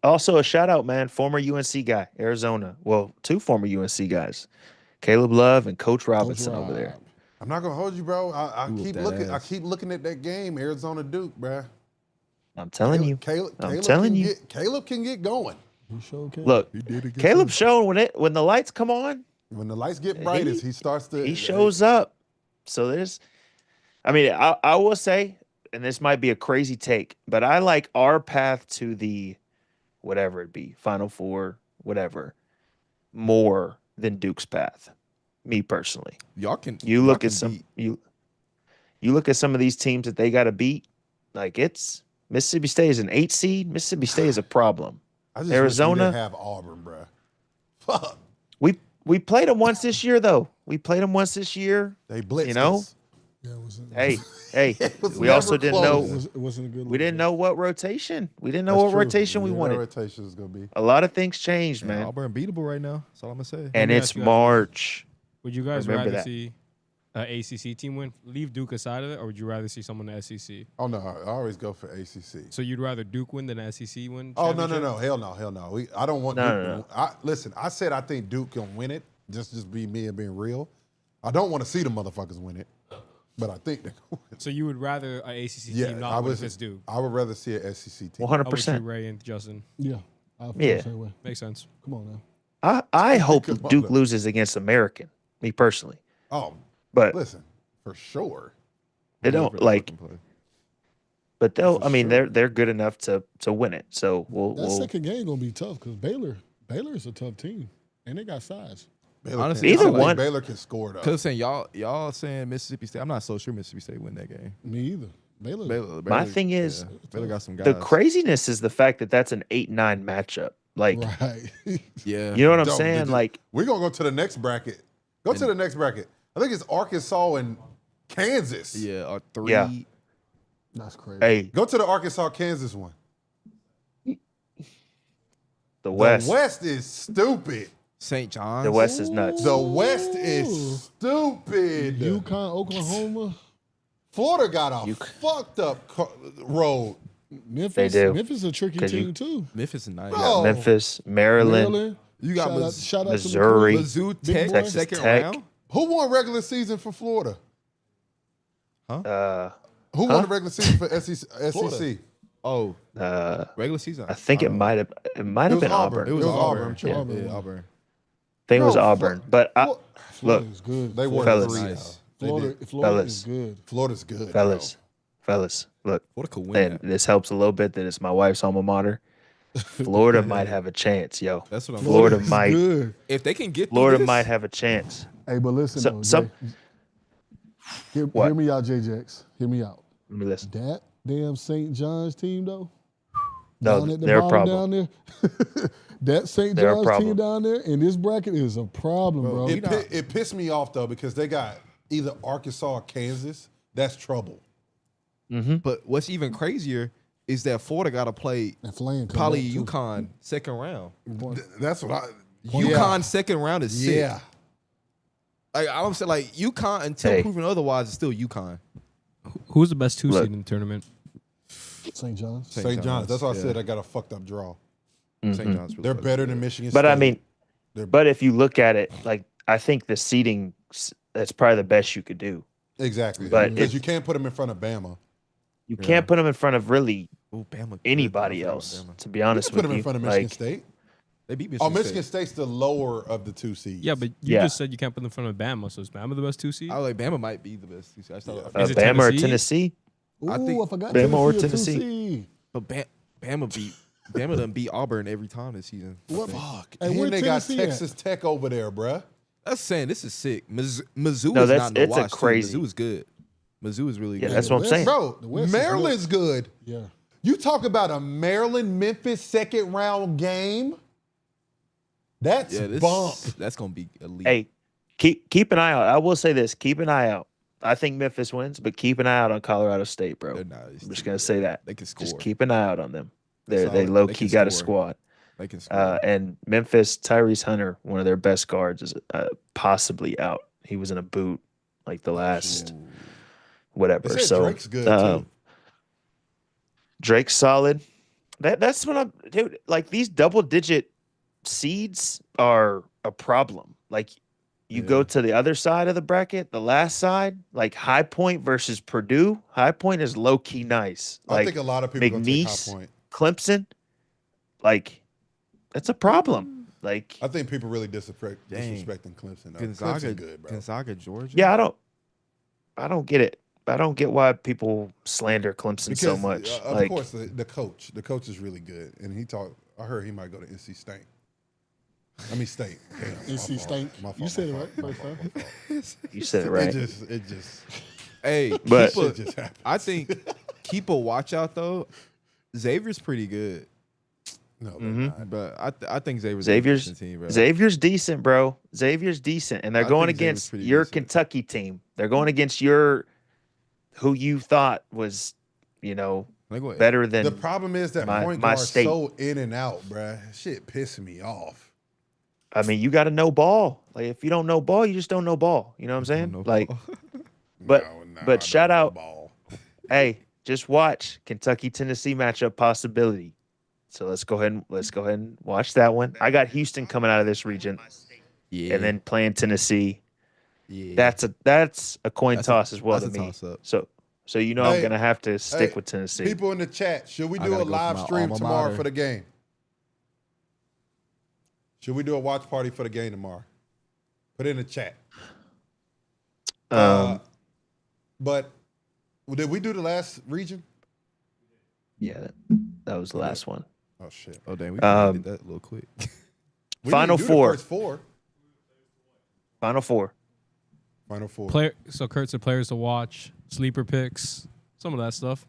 also a shout out, man, former UNC guy, Arizona. Well, two former UNC guys, Caleb Love and Coach Robinson over there. I'm not gonna hold you, bro. I Whoop keep that looking. I ass. keep looking at that game, Arizona Duke, bro. I'm telling you. Caleb telling can you. Caleb can get going. He sure can. Look, He did it. Caleb showed when the lights come on, When the lights get brightest, he starts to. he shows up. So I will say, and this might be a crazy take, but I like our path to the whatever it be, Final Four, whatever, more than Duke's path. Me personally. Y'all can. You y'all look can at some beat- you look at some of these teams that they got to beat. Like it's Mississippi State is an 8 seed. Mississippi State is a problem. I just Arizona- wish we didn't have Auburn, bro. Fuck. We played them once this year, though. We played them once this year. They blitzed You know? us. Yeah, it wasn't. Hey, was we also never didn't close. know. It wasn't a good. We didn't know what rotation. We didn't know That's what true. rotation we Yeah, wanted. rotation is gonna be. A lot of things changed, Man, man. Auburn beatable right now. That's all I'm gonna say. And me it's ask you guys- March. Would you guys Remember rather that. see an ACC team win? Leave Duke aside of it, or would you rather see someone in the SEC? Oh no, I always go for ACC. So you'd rather Duke win than SEC win? Oh no, championship? hell no. I don't want No, Duke. no, no. Listen, I said I think Duke can win it. Just be me and being real. I don't want to see the motherfuckers win it, but I think they can win. So you would rather an ACC Yeah, team I not win was. if it's Duke? I would rather see an SEC team. 100%. I'm with you, Ray and Justin. Yeah. I feel Yeah. the same way. Makes sense. Come on now. I hope Come on Duke now. loses against American, me personally. Oh, But listen, for sure. they don't like. But they'll. For I mean, sure. they're good enough to win it. So That we'll second game gonna be tough because Baylor is a tough team, and they got size. Baylor Honestly, can, Either I think one. Baylor can score though. Cause I'm saying y'all saying Mississippi State. I'm not so sure Mississippi State win that game. Me either. Baylor. Baylor, thing is, Baylor got some guys. the craziness is the fact that that's an 8-9 matchup. Like, Right. Yeah, you know what I'm Don't- saying? Like, we're gonna go to the next bracket. Go to the next bracket. I think it's Arkansas and Kansas. yeah, or three. Yeah. That's crazy. hey, Go to the Arkansas Kansas one. the West. The West is stupid. St. John's. The West is nuts. The West Ooh. is stupid. UConn, Oklahoma, Florida got a Uk- fucked up road. Memphis. They do. Memphis is a tricky 'Cause team you- too. Memphis is nice. Bro. Memphis, Maryland. Maryland. You got shout out Missouri. to Mizzou Big Tech boy. Texas second Tech. round. Who won regular season for Florida? Who Huh? won the regular season for SEC? Oh, Uh, regular season. I think it might have. It might have was been Auburn. Auburn. It was Auburn. Auburn. Sure. Yeah, Auburn. yeah, Auburn. I think it was No, Auburn. But Flo- Florida look, is good. They won Fellas. three. Nice. They Florida did. is Fellas. good. Florida's good, fellas, look, Florida could win and that. this helps a little bit that it's my wife's alma mater. Florida might have a chance, yo. That's what I'm Florida saying. might. Good. If they can get through Florida this, might have a chance. Hey, but listen, So- though, some- Jay, What? hear me out, JJX. Hear me out. Let me listen. That damn St. John's team, though. No, down at the they're a bottom problem. down there. That St. They're a John's problem. team down there in this bracket is a problem, bro. It pissed me off though because they got either Arkansas or Kansas. That's trouble. But what's even crazier is that Florida got to play And Flame come probably back, too. UConn second round. That's what I. UConn second round is sick. Yeah. Like I'm saying, like UConn until Hey. proven otherwise is still UConn. Who's the best two Look. seed in the tournament? St. John's. St. John's. That's why I yeah. said I got a fucked up draw. St. John's. They're better than Michigan State. But I mean, They're- but if you look at it, like I think the seeding, that's probably the best you could do. exactly. but Because if- you can't put them in front of Bama. You can't put them in front of really Ooh, Bama. anybody Bama, else. Bama. To be You honest can put with them you, in front of Michigan like, State. They beat Michigan. Oh, Michigan State. State's the lower of the two seeds. Yeah, but you Yeah. just said you can't put them in front of Bama. So is Bama the best two seed? I was like Bama might be the best. I thought, Is it Bama or Tennessee? Tennessee. Ooh, I think I forgot Bama or Tennessee. Tennessee. but Bama beat Bama done beat Auburn every time this season. What? Fuck. Hey, where And they got Tennessee at? Texas Tech over there, bruh. That's saying this is sick. Mizzou No, is not in the it's a watch. crazy- Mizzou is good. Mizzou is really Yeah, good. that's what I'm saying. Bro, The West is Maryland's good. Yeah. You talk about a Maryland-Memphis second-round game? That's bump. That's gonna be elite. Hey, keep an eye out. I will say this: keep an eye out. I think Memphis wins, but keep an eye out on Colorado State, bro. They're nice. I'm just gonna say that. They can score. Just keep an eye out on them. They Solid. low They key can got a score. squad. They can score. And Memphis, Tyrese Hunter, one of their best guards, is possibly out. He was in a boot like the last whatever. They said So Drake's good, too. Drake's solid. That's what I'm dude. Like these double-digit seeds are a problem. Like you go to the other side of the bracket, the last side, like High Point versus Purdue. High Point is low key nice. I think a lot of people going to take High McNeese, Point. Clemson, like that's a problem. Like I think people really disrespecting Clemson. Though. Clemson good, bro. Gonzaga, Georgia. yeah, I don't get it. I don't get why people slander Clemson so much. Of like, course, the coach is really good, and I heard he might go to NC State. I mean State. Damn, NC State. You said it right. First time. you said it right. It just. Hey, But- Shit just happens. I think keep a watch out though. Xavier's pretty good, No, they're not. but I think Xavier's Xavier's a decent team, bro. Xavier's decent, bro. Xavier's decent, and they're I going think Xavier's against pretty your decent. Kentucky team. They're going against your who you thought was, Like, better than The problem is that my point guard's state. so in and out, bruh. Shit pissing me off. I mean, you got to know ball. Like if you don't know ball, you just don't know ball. You know what I'm saying? know like, ball. but I but don't shout know out, ball. hey, just watch Kentucky Tennessee matchup possibility. So let's go ahead and watch that one. I got Houston coming out of this region, Yeah, and then playing Tennessee. yeah. That's a coin That's toss as well to that's a me. toss-up. So I'm Hey, gonna have to stick hey, with Tennessee. People in the chat, should we I do gotta a go to live my stream alma tomorrow mater. for the game? Should we do a watch party for the game tomorrow? Put it in the chat. But did we do the last region? Yeah, that was the last one. Oh shit! Oh damn, we probably did that a little quick. We Final didn't do four. The first four. Final four. Final four. So Kurt said players to watch, sleeper picks, some of that stuff.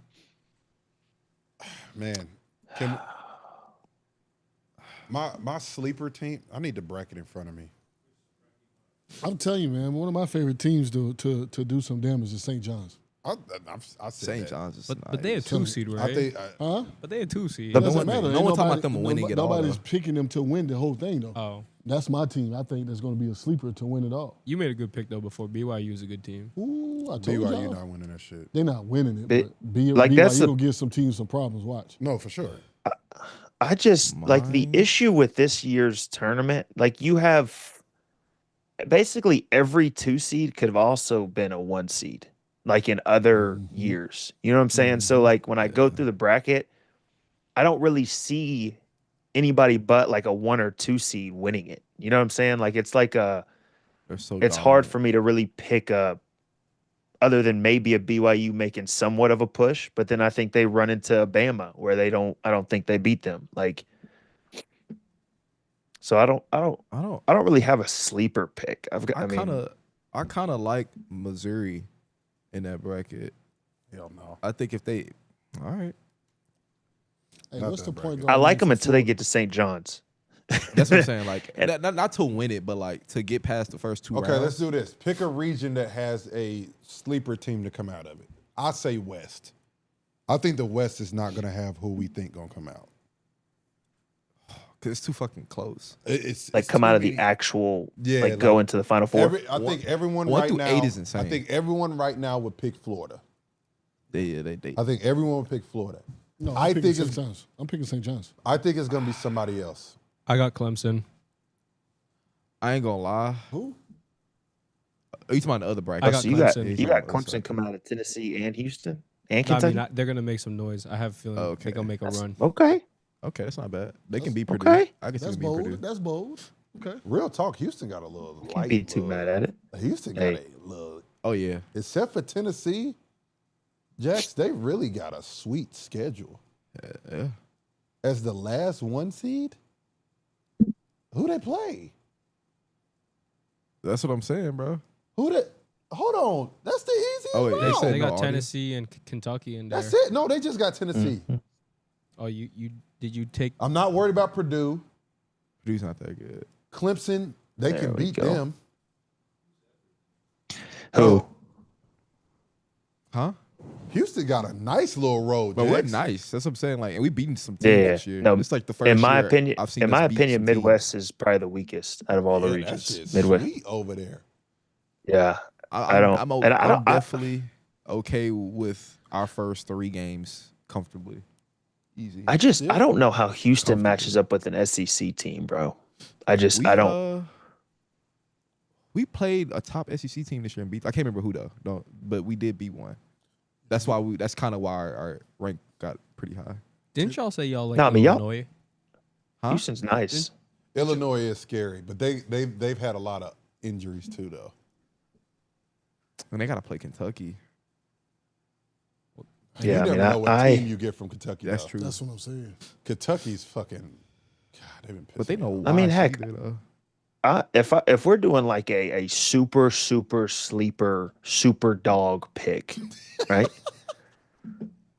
Man, my sleeper team. I need the bracket in front of me. I'm telling you, man, one of my favorite teams to do some damage is St. John's. I said St. that. John's is But they a nice. 2 seed, right? I think. Huh? But they a 2 seed. No Doesn't one- matter. no Ain't one talking nobody- about them winning it all, Nobody's though. picking them to win the whole thing, though. Oh, That's my team. I think that's going to be a sleeper to win it all. you made a good pick though. Before BYU is a good team. Ooh, I told BYU you. not winning that shit. They're not winning it, They- but BYU like, that's going to give some teams some problems. Watch. No, for sure. I just like the Mine. issue with this year's tournament. Like you have basically every 2 seed could have also been a 1 seed, like in other years. You know what I'm saying? So like when I go through the bracket, I don't really see anybody but like a 1 or 2 seed winning it. You know what I'm saying? Like it's like They're so it's hard dominant. for me to really pick a other than maybe a BYU making somewhat of a push, but then I think they run into Bama where I don't think they beat them. Like so I don't really have a sleeper pick. I kind of like Missouri in that bracket. Hell no. I think if they, all right, Hey, Not what's that the point? bracket. I guard like for them until they Florida? get to St. John's. that's what I'm saying. Like And- not to win it, but like to get past the first 2 Okay, rounds. let's do this. Pick a region that has a sleeper team to come out of it. I say West. I think the West is not going to have who we think going to come out. Cause it's too fucking close. It's Come too out of the many- actual Yeah, go like, into the Final Four. I think everyone 1 right through now. 8 is insane. I think everyone right now would pick Florida. They I think everyone would pick Florida. No, I I'm picking think St. it's John's. I'm picking St. John's. I think it's going to be somebody else. I got Clemson. I ain't gonna lie. Who? Are you talking about the other bracket? I got So you got Clemson. you got Oh, sorry. Clemson coming out of Tennessee and Houston and I Kentucky. mean, they're gonna make some noise. I have a feeling Okay. they're gonna make a run. Okay. Okay, that's not bad. They can be Purdue. okay. I can see That's them being bold. Purdue. That's bold. Okay. Real talk. Houston got a little. Can't light be too look. mad at it. Houston got Hey. a little. Oh yeah. Except for Tennessee, Jax, they really got a sweet schedule. Yeah. as the last 1 seed? Who they play? That's what I'm saying, bro. Hold on. That's the easiest Oh, wait, round. They got no Tennessee and Kentucky in there. That's it. No, they just got Tennessee. Oh, did you take? I'm not worried about Purdue. Purdue's not that good. Clemson, they There can we beat go. them. Who? Huh? Houston got a nice little road. But we're Jax. nice. That's what I'm saying. Like, and we beating some teams Yeah. this year. No, It's like the first in my year opinion, I've seen in us my beat opinion, some teams. Midwest is probably the weakest out of all the Yeah, regions. That shit's Midwest. sweet over there. Yeah. I'm definitely okay with our first 3 games comfortably. Easy. I don't know how Houston matches up with an SEC team, bro. I don't. We played a top SEC team this year and beat. I can't remember who though. No, but we did beat one. That's why That's kind of why our rank got pretty high. Didn't y'all say y'all like No, I mean, y'all- Illinois? Huh? Houston's nice. Illinois is scary, but they've had a lot of injuries too, though. And they got to play Kentucky. Yeah, you I never mean, know what team you get from Kentucky. That's though. true. That's what I'm saying. Kentucky's fucking. God, they've been pissing. But they know. me I mean, why heck, either, if we're doing like a super sleeper super dog pick, right?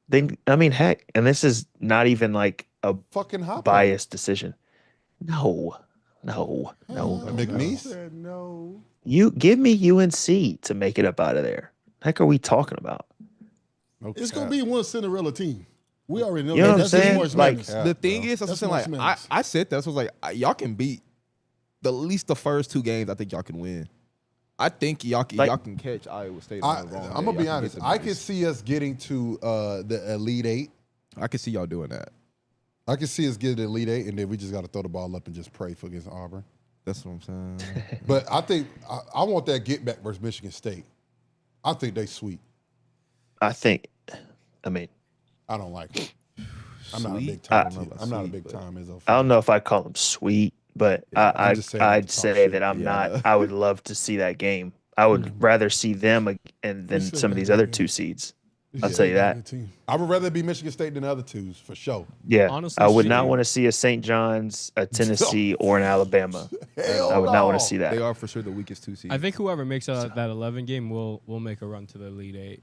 Then I mean, heck, and this is not even like a fucking hot biased decision. No. McNeese. No. You give me UNC to make it up out of there. Heck, are we talking about? No It's cap. gonna be one Cinderella team. We already know You know that. what I'm That's just saying? March Like, Madness. The thing is, That's I'm March saying, like, Madness. I said that. So I was like, y'all can beat at least the first 2 games. I think y'all can win. I think y'all can catch Iowa State. On the wrong I'm day. gonna be Y'all can honest. get them I nice. can see us getting to the Elite Eight. I can see y'all doing that. I can see us getting to the Elite Eight, and then we just got to throw the ball up and just pray for against Auburn. That's what I'm saying. But I think I want that get back versus Michigan State. I think they sweet. I don't like it. I'm not a Sweet? big time. I don't know about I'm not a sweet, big but- time Izzo. I don't know if I call them sweet, but I'm just saying I'd talk say shit. that I'm Yeah. not. I would love to see that game. I would rather see them and than still some of got these that other game. 2 seeds. It's I'll still tell you a that. good team. I would rather be Michigan State than the other twos for sure. Yeah, Honestly I would not speaking- want to see a St. John's, a Tennessee, or an Alabama. Hell I would not want no. to see that. They are for sure the weakest 2 seeds. I think whoever makes out that 11 game will make a run to the Elite Eight.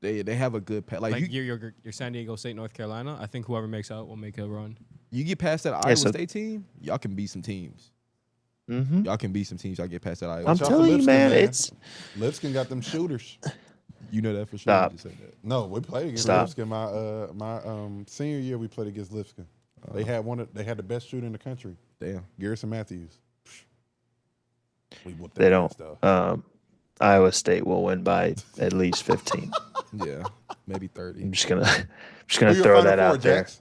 they have a good path. Like, Like you your San Diego State, North Carolina. I think whoever makes out will make a run. get past that Iowa so- State team, y'all can beat some teams. Mm-hmm. Y'all can beat some teams. Y'all get past that Iowa. I'm Watch out telling for you, Lipscomb, man, it's Lipscomb got them shooters. You know that for sure. Stop. You just said that. No, we played against Stop. Lipscomb. My senior year, we played against Lipscomb. They had the best shooter in the country, Damn. Garrison Matthews. We whooped they their don't. ass, though. Iowa State will win by at least 15. Yeah, maybe 30. I'm just gonna Who your throw Final that Four, out there. Jax?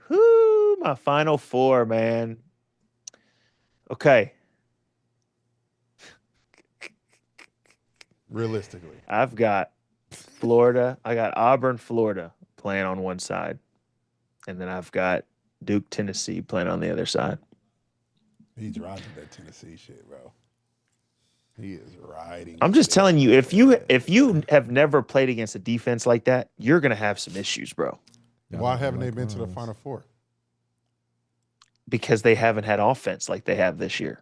Woo! My Final Four, man. Okay, Realistically, I've got Florida. I got Auburn, Florida playing on one side, and then I've got Duke, Tennessee playing on the other side. he's riding that Tennessee shit, bro. He is riding. I'm just shit. telling you, if you have never played against a defense like that, you're gonna have some issues, bro. Why haven't they been to the Final Four? Because they haven't had offense like they have this year.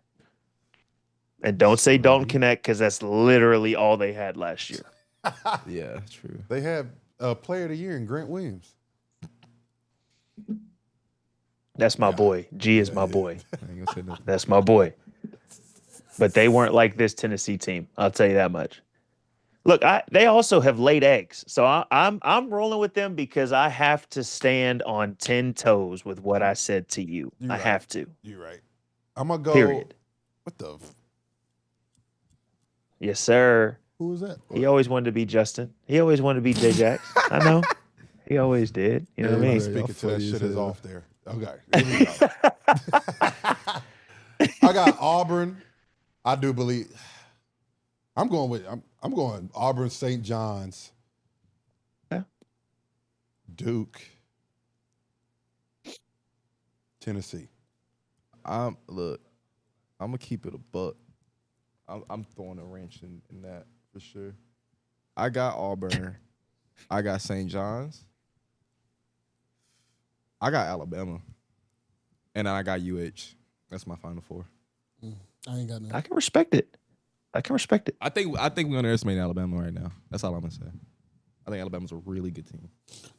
And don't say Dalton Connect because that's literally all they had last year. Yeah, true. They have a Player of the Year in Grant Williams. That's my boy. G is my boy. I ain't gonna say nothing. That's my boy. But they weren't like this Tennessee team. I'll tell you that much. Look, they also have laid eggs, so I'm rolling with them because I have to stand on 10 toes with what I said to you. You're I right. have to. You're right. I'm gonna go. Period. What the? Yes, sir. Who was that? He always wanted to be Justin. He always wanted to be J Jax. I know. He always did. You know what I mean? Speaking to that shit is off there. Okay. Here we go. I got Auburn. I do believe. I'm going Auburn, St. John's, Yeah. Duke, Tennessee. Look, I'm gonna keep it a buck. I'm throwing a wrench in that for sure. I got Auburn. I got St. John's. I got Alabama, and then I got UH. That's my Final Four. I ain't got nothing. I can respect it. I think we're underestimating Alabama right now. That's all I'm gonna say. I think Alabama's a really good team.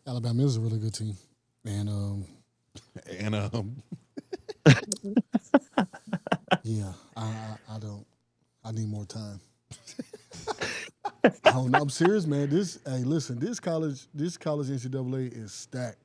Alabama is a really good team, and yeah, I don't. I need more time. I don't know. I'm serious, man. This college NCAA is stacked.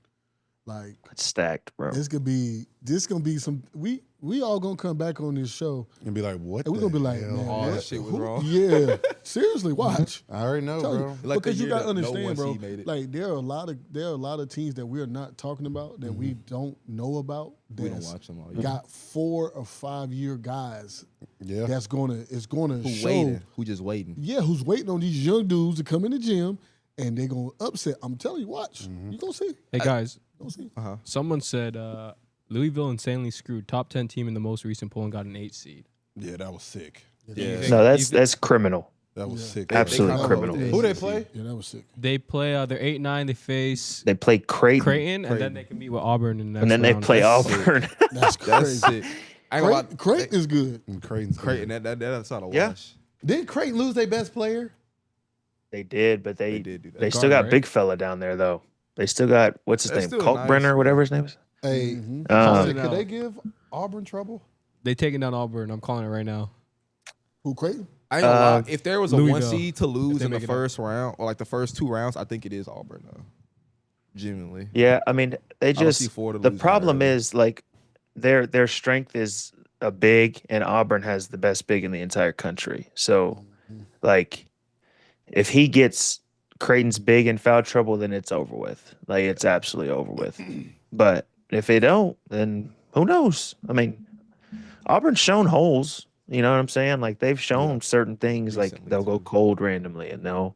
Like It's stacked, bro. this gonna be some. We all gonna come back on this show And be like, what? and we're gonna be like, hell? man, All what? that shit was wrong. Yeah, seriously, watch. I already know, Tell bro. you. Like the Because you year gotta that no understand, one bro. seed made it. Like there are a lot of teams that we're not talking about that we don't know about. We don't that's watch them all year. Got 4 or 5 year guys. Yeah. That's gonna Who show. waiting? Who just waiting? Yeah, who's waiting on these young dudes to come in the gym and they're gonna upset. I'm telling you, watch. You gonna see. Hey guys, You gonna see. someone said Louisville insanely screwed top 10 team in the most recent poll and got an 8 seed. Yeah, that was sick. Yeah. No, that's criminal. That was sick. Absolute kinda criminal. voted. Who they play? Yeah, that was sick. They play. They're 8-9. They face They play Creighton, and then they can meet with Auburn in the next and then they round. play That's Auburn. That's That's crazy. sick. I ain't gonna lie. Creighton is good. And Creighton's Creighton. That's not a Yeah. wash. Didn't Creighton lose their best player? They did, but they did do that. they still Guard, got right? Big Fella down there though. They still got what's his That's name, still Kalkbrenner, nice. whatever his name is. Hey, Um, could they give Auburn trouble? They taking down Auburn. I'm calling it right now. Who Creighton? I ain't gonna lie. If there was a Louisville, 1 seed to if lose they in the make it up. first round or like the first 2 rounds, I think it is Auburn though. Genuinely. Yeah, I mean they don't see just Florida the losing that problem early. is like their strength is a big, and Auburn has the best big in the entire country. So like if he gets Creighton's big in foul trouble, then it's over with. Like it's absolutely over with. But if they don't, then who knows? I mean, Auburn's shown holes. You know what I'm saying? Like they've shown certain things. Like Recently, they'll go too. cold randomly, and they'll.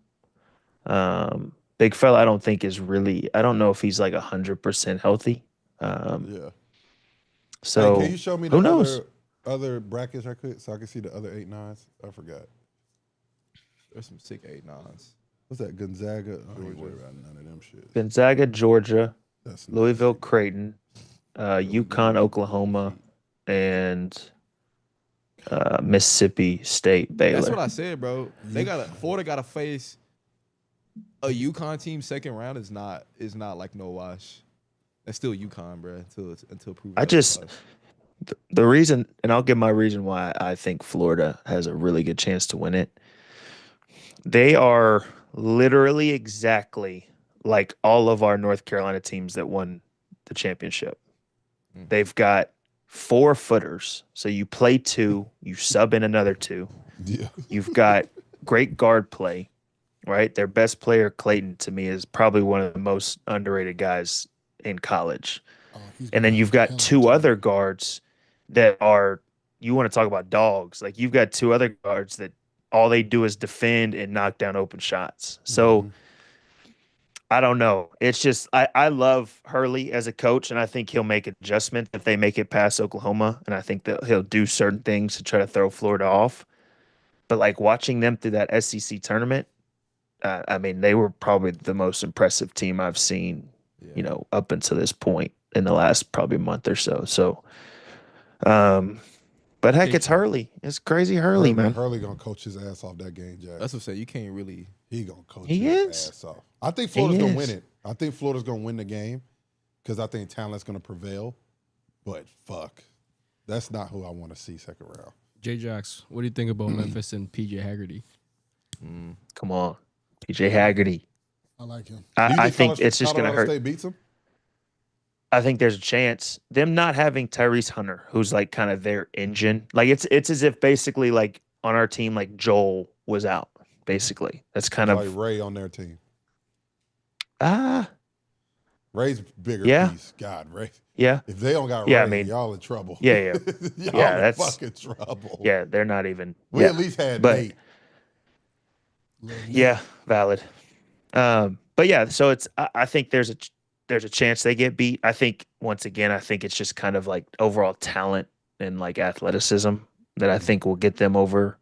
Big fella, I don't think is really. I don't know if he's like 100% healthy. Yeah. So Hey, can you show me the who knows? other brackets I could so I can see the other 8-9s? I forgot. There's some sick 8-9s. What's that? Gonzaga? I ain't worried about none of them shit. Gonzaga, Georgia, That's Louisville, Creighton, UConn, Oklahoma, and Mississippi State, Baylor. That's what I said, bro. Florida got to face a UConn team second round is not like no wash. That's still UConn, bro. Until proven. I just the reason, and I'll give my reason why I think Florida has a really good chance to win it. They are literally exactly like all of our North Carolina teams that won the championship. They've got 4 footers. So you play 2, you sub in another 2. Yeah. You've got great guard play, right? Their best player, Clayton, to me, is probably one of the most underrated guys in college. And then you've got 2 other guards that are, you want to talk about dogs. Like you've got 2 other guards that all they do is defend and knock down open shots. So I don't know. It's just I love Hurley as a coach, and I think he'll make adjustments if they make it past Oklahoma, and I think that he'll do certain things to try to throw Florida off. But like watching them through that SEC tournament, I mean, they were probably the most impressive team I've seen, you know, up until this point in the last probably month or so. So, but heck, it's Hurley. It's crazy Hurley, man. Hurley gonna coach his ass off that game, Jack. That's what I'm saying. You can't really. He gonna coach He his is. ass off. I think Florida's gonna win is. it. I think Florida's gonna win the game because I think talent's gonna prevail. But fuck, that's not who I want to see second round. J Jax, what do you think about Memphis and PJ Haggerty? Come on, PJ Haggerty. I like him. Do you I think Colorado- it's just going to Colorado hurt. State beats him? I think there's a chance. Them not having Tyrese Hunter, who's like kind of their engine. Like it's as if basically like on our team, like Joel was out. Basically, that's kind Like of Ray on their team. ah Ray's bigger Yeah. piece. God, Ray. yeah If they don't got Yeah, Ray, I mean- y'all in trouble. yeah y'all Yeah, in that's- fucking trouble. yeah. They're not even. We yeah. at least had but- Nate. Yeah, valid. But yeah, so it's I think there's a chance they get beat. I think once again, I think it's just kind of like overall talent and like athleticism that I think will get them over.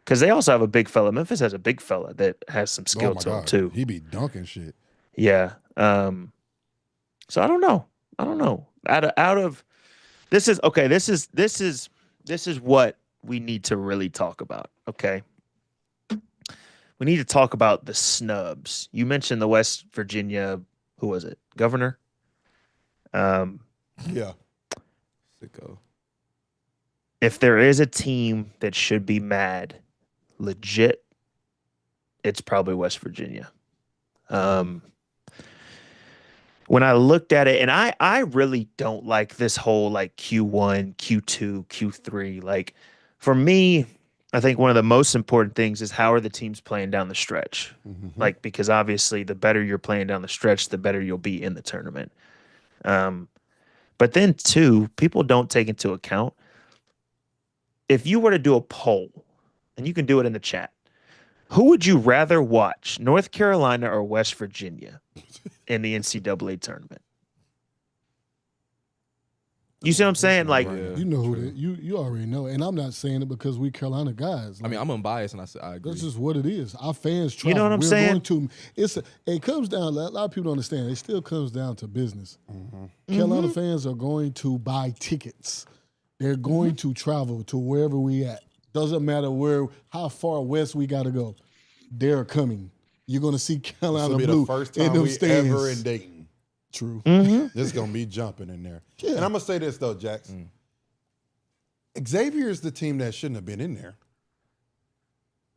Because they also have a big fella. Memphis has a big fella that has some skill Oh my to him God. too. He be dunking shit. Yeah. So I don't know. I don't know. Out of this is okay. This is what we need to really talk about. Okay. We need to talk about the snubs. You mentioned the West Virginia, who was it? Governor? Yeah. Sicko. If there is a team that should be mad, legit, it's probably West Virginia. When I looked at it, and I really don't like this whole like Q1, Q2, Q3. Like for me, I think one of the most important things is how are the teams playing down the stretch? Like, because obviously the better you're playing down the stretch, the better you'll be in the tournament. But then too, people don't take into account if you were to do a poll, and you can do it in the chat, who would you rather watch, North Carolina or West Virginia in the NCAA tournament? You see what I'm saying? Like, you know who you already know, and I'm not saying it because we Carolina guys. I mean, I'm unbiased, and I agree. That's just what it is. Our fans travel. You know what I'm saying? It comes down. A lot of people don't understand. It still comes down to business. Carolina fans are going to buy tickets. They're going to travel to wherever we at. Doesn't matter how far west we got to go. They're coming. You're going to see Carolina This will be blue the first time in we stands. ever in Dayton. True. This is going to be jumping in there. Yeah. And I'm going to say this, though, Jax. Xavier is the team that shouldn't have been in there.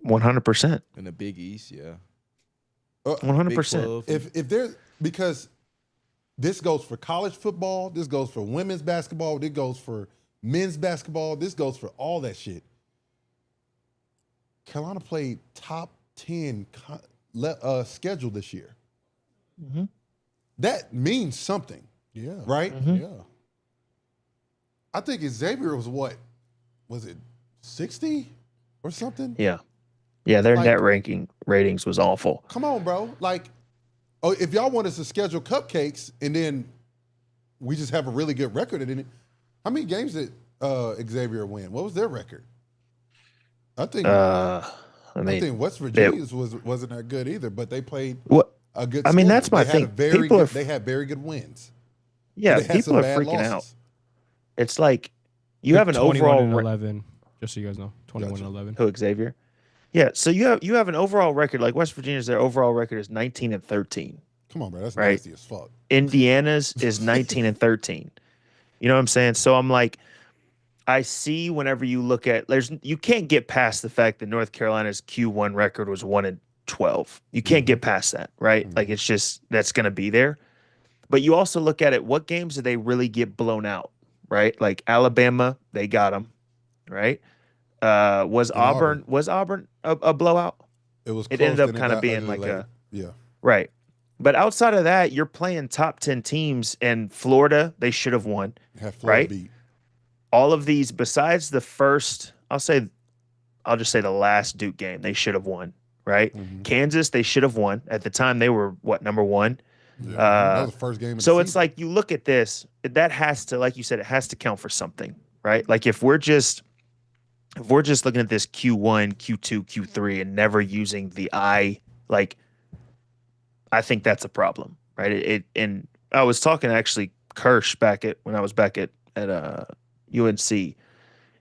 100%. In the Big East, yeah. 100%. If there's because this goes for college football, this goes for women's basketball, this goes for men's basketball, this goes for all that shit. Carolina played top 10 schedule this year. That means something. Yeah. Right? Yeah. I think Xavier was it 60 or something? Yeah. Yeah, their net ratings was awful. Come on, bro. Like, if y'all want us to schedule cupcakes and then we just have a really good record in it, how many games did Xavier win? What was their record? I think West Virginia's wasn't that good either, but they played a good. I mean, that's my thing. They had very good wins. Yeah, people are freaking out. It's like you have an 21 overall and 11. Just so you guys know, 21 and 11. Who, Xavier? Yeah, so you have an overall record like West Virginia's. Their overall record is 19 and 13. Come on, bro, that's nasty as fuck. Indiana's is 19 and 13. You know what I'm saying? So I'm like, I see whenever you look at you can't get past the fact that North Carolina's Q1 record was 1 and 12. You can't get past that, right? Like it's just that's going to be there. But you also look at it. What games did they really get blown out? Right? Like Alabama, they got them, right? Was Auburn a blowout? It ended up kind of being like right. But outside of that, you're playing top 10 teams, and Florida, they should have won. Right? Beat. All of these, besides the first, I'll just say the last Duke game, they should have won. Right? Kansas, they should have won. At the time, they were number one. Yeah, that was the first game of the so season. It's like you look at this, that has to, like you said, it has to count for something, right? Like if we're just looking at this Q1, Q2, Q3 and never using the I, like I think that's a problem, right? And I was talking to actually Kirsch when I was back at UNC,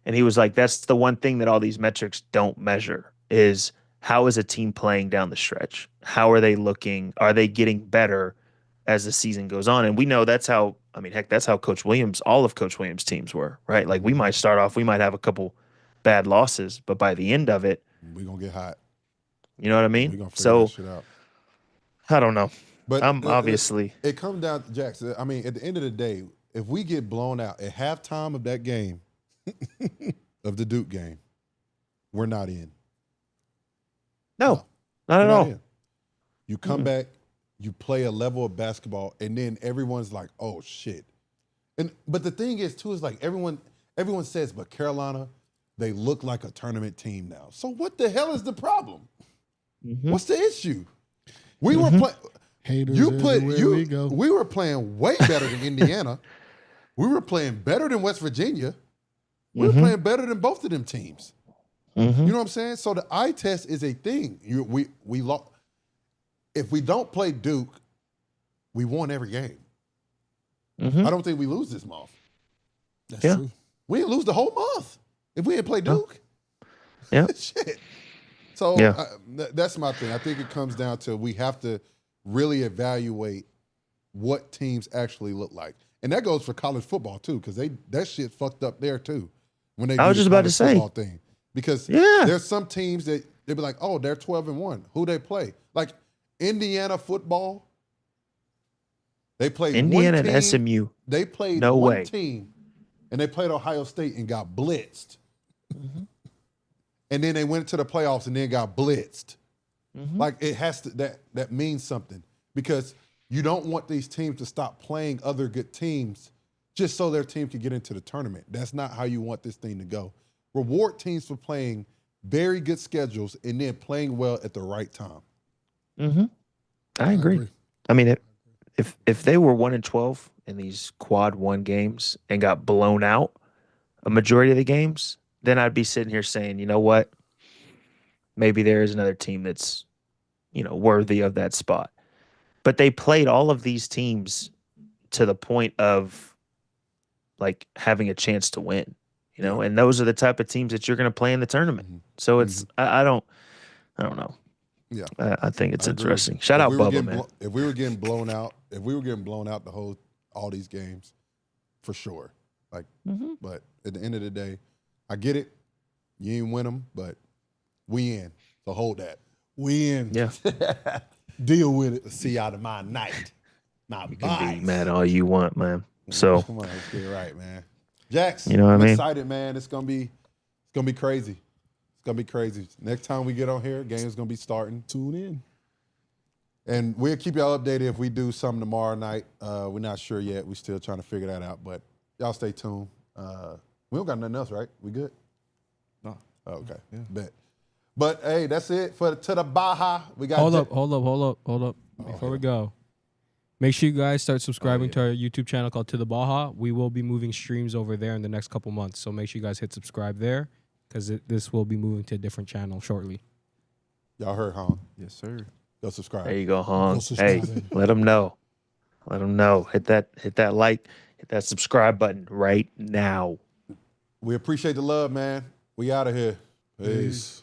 and he was like, that's the one thing that all these metrics don't measure is how is a team playing down the stretch? How are they looking? Are they getting better as the season goes on? And we know that's how Coach Williams, all of Coach Williams' teams were, right? Like we might start off, we might have a couple bad losses, but by the end of it, we're going to get hot. You know what I mean? We're going to figure that shit out. I don't know. But I'm obviously. It comes down to Jackson. I mean, at the end of the day, if we get blown out at halftime of that game, of the Duke game, we're not in. No, not at all. In. You come back, you play a level of basketball, and then everyone's like, "Oh shit!" But the thing is, too, is like everyone says, "But Carolina, they look like a tournament team now." So what the hell is the problem? What's the issue? We were playing. We were playing way better than Indiana. We were playing better than West Virginia. We were playing better than both of them teams. You know what I'm saying? So the eye test is a thing. We lost. If we don't play Duke, we won every game. I don't think we lose this month. That's Yeah. true. We didn't lose the whole month if we didn't play Duke. Yeah. Shit. So Yeah. that's my thing. I think it comes down to we have to really evaluate what teams actually look like. And that goes for college football too, because that shit fucked up there too. When they I was do the just about to college say. football thing. Because there's some teams that they be like, oh, they're 12-1. Who they play? Like Indiana football. They played Indiana one team, and SMU. They played No one way. team, and they played Ohio State and got blitzed. And then they went to the playoffs and then got blitzed. Like it has to that means something because you don't want these teams to stop playing other good teams just so their team can get into the tournament. That's not how you want this thing to go. Reward teams for playing very good schedules and then playing well at the right time. I agree. I mean, if they were 1-12 in these quad one games and got blown out a majority of the games, then I'd be sitting here saying, you know what? Maybe there is another team that's, worthy of that spot. But they played all of these teams to the point of like having a chance to win, and those are the type of teams that you're going to play in the tournament. So it's, I don't know. Yeah. I think it's I agree. interesting. Shout out Bubba, man. If we were getting blown out, all these games, for sure. Like, but at the end of the day, I get it. You ain't win them, but we in. So hold that. We in. Yeah. Deal with it. See out of my night. Not You can be mad all you want, man. So come on, let's get it right, man. Jax, You know what I I'm mean? excited, man. It's gonna be crazy. It's gonna be crazy. Next time we get on here, game's gonna be starting. Tune in. And we'll keep y'all updated if we do something tomorrow night. We're not sure yet. We're still trying to figure that out. But y'all stay tuned. We don't got nothing else, right? We good? No. Oh, okay. Yeah. Bet. But hey, that's it for to the Baja. We got Hold up. Before we go, make sure you guys start subscribing to our YouTube channel called To the Baja. We will be moving streams over there in the next couple months. So make sure you guys hit subscribe there because this will be moving to a different channel shortly. Y'all heard, Hong? Yes, sir. Go subscribe. there you go, Hong. Go subscribe, Hey, baby. let them know. Let them know. Hit that like, hit that subscribe button right now. We appreciate the love, man. We out of here. Peace.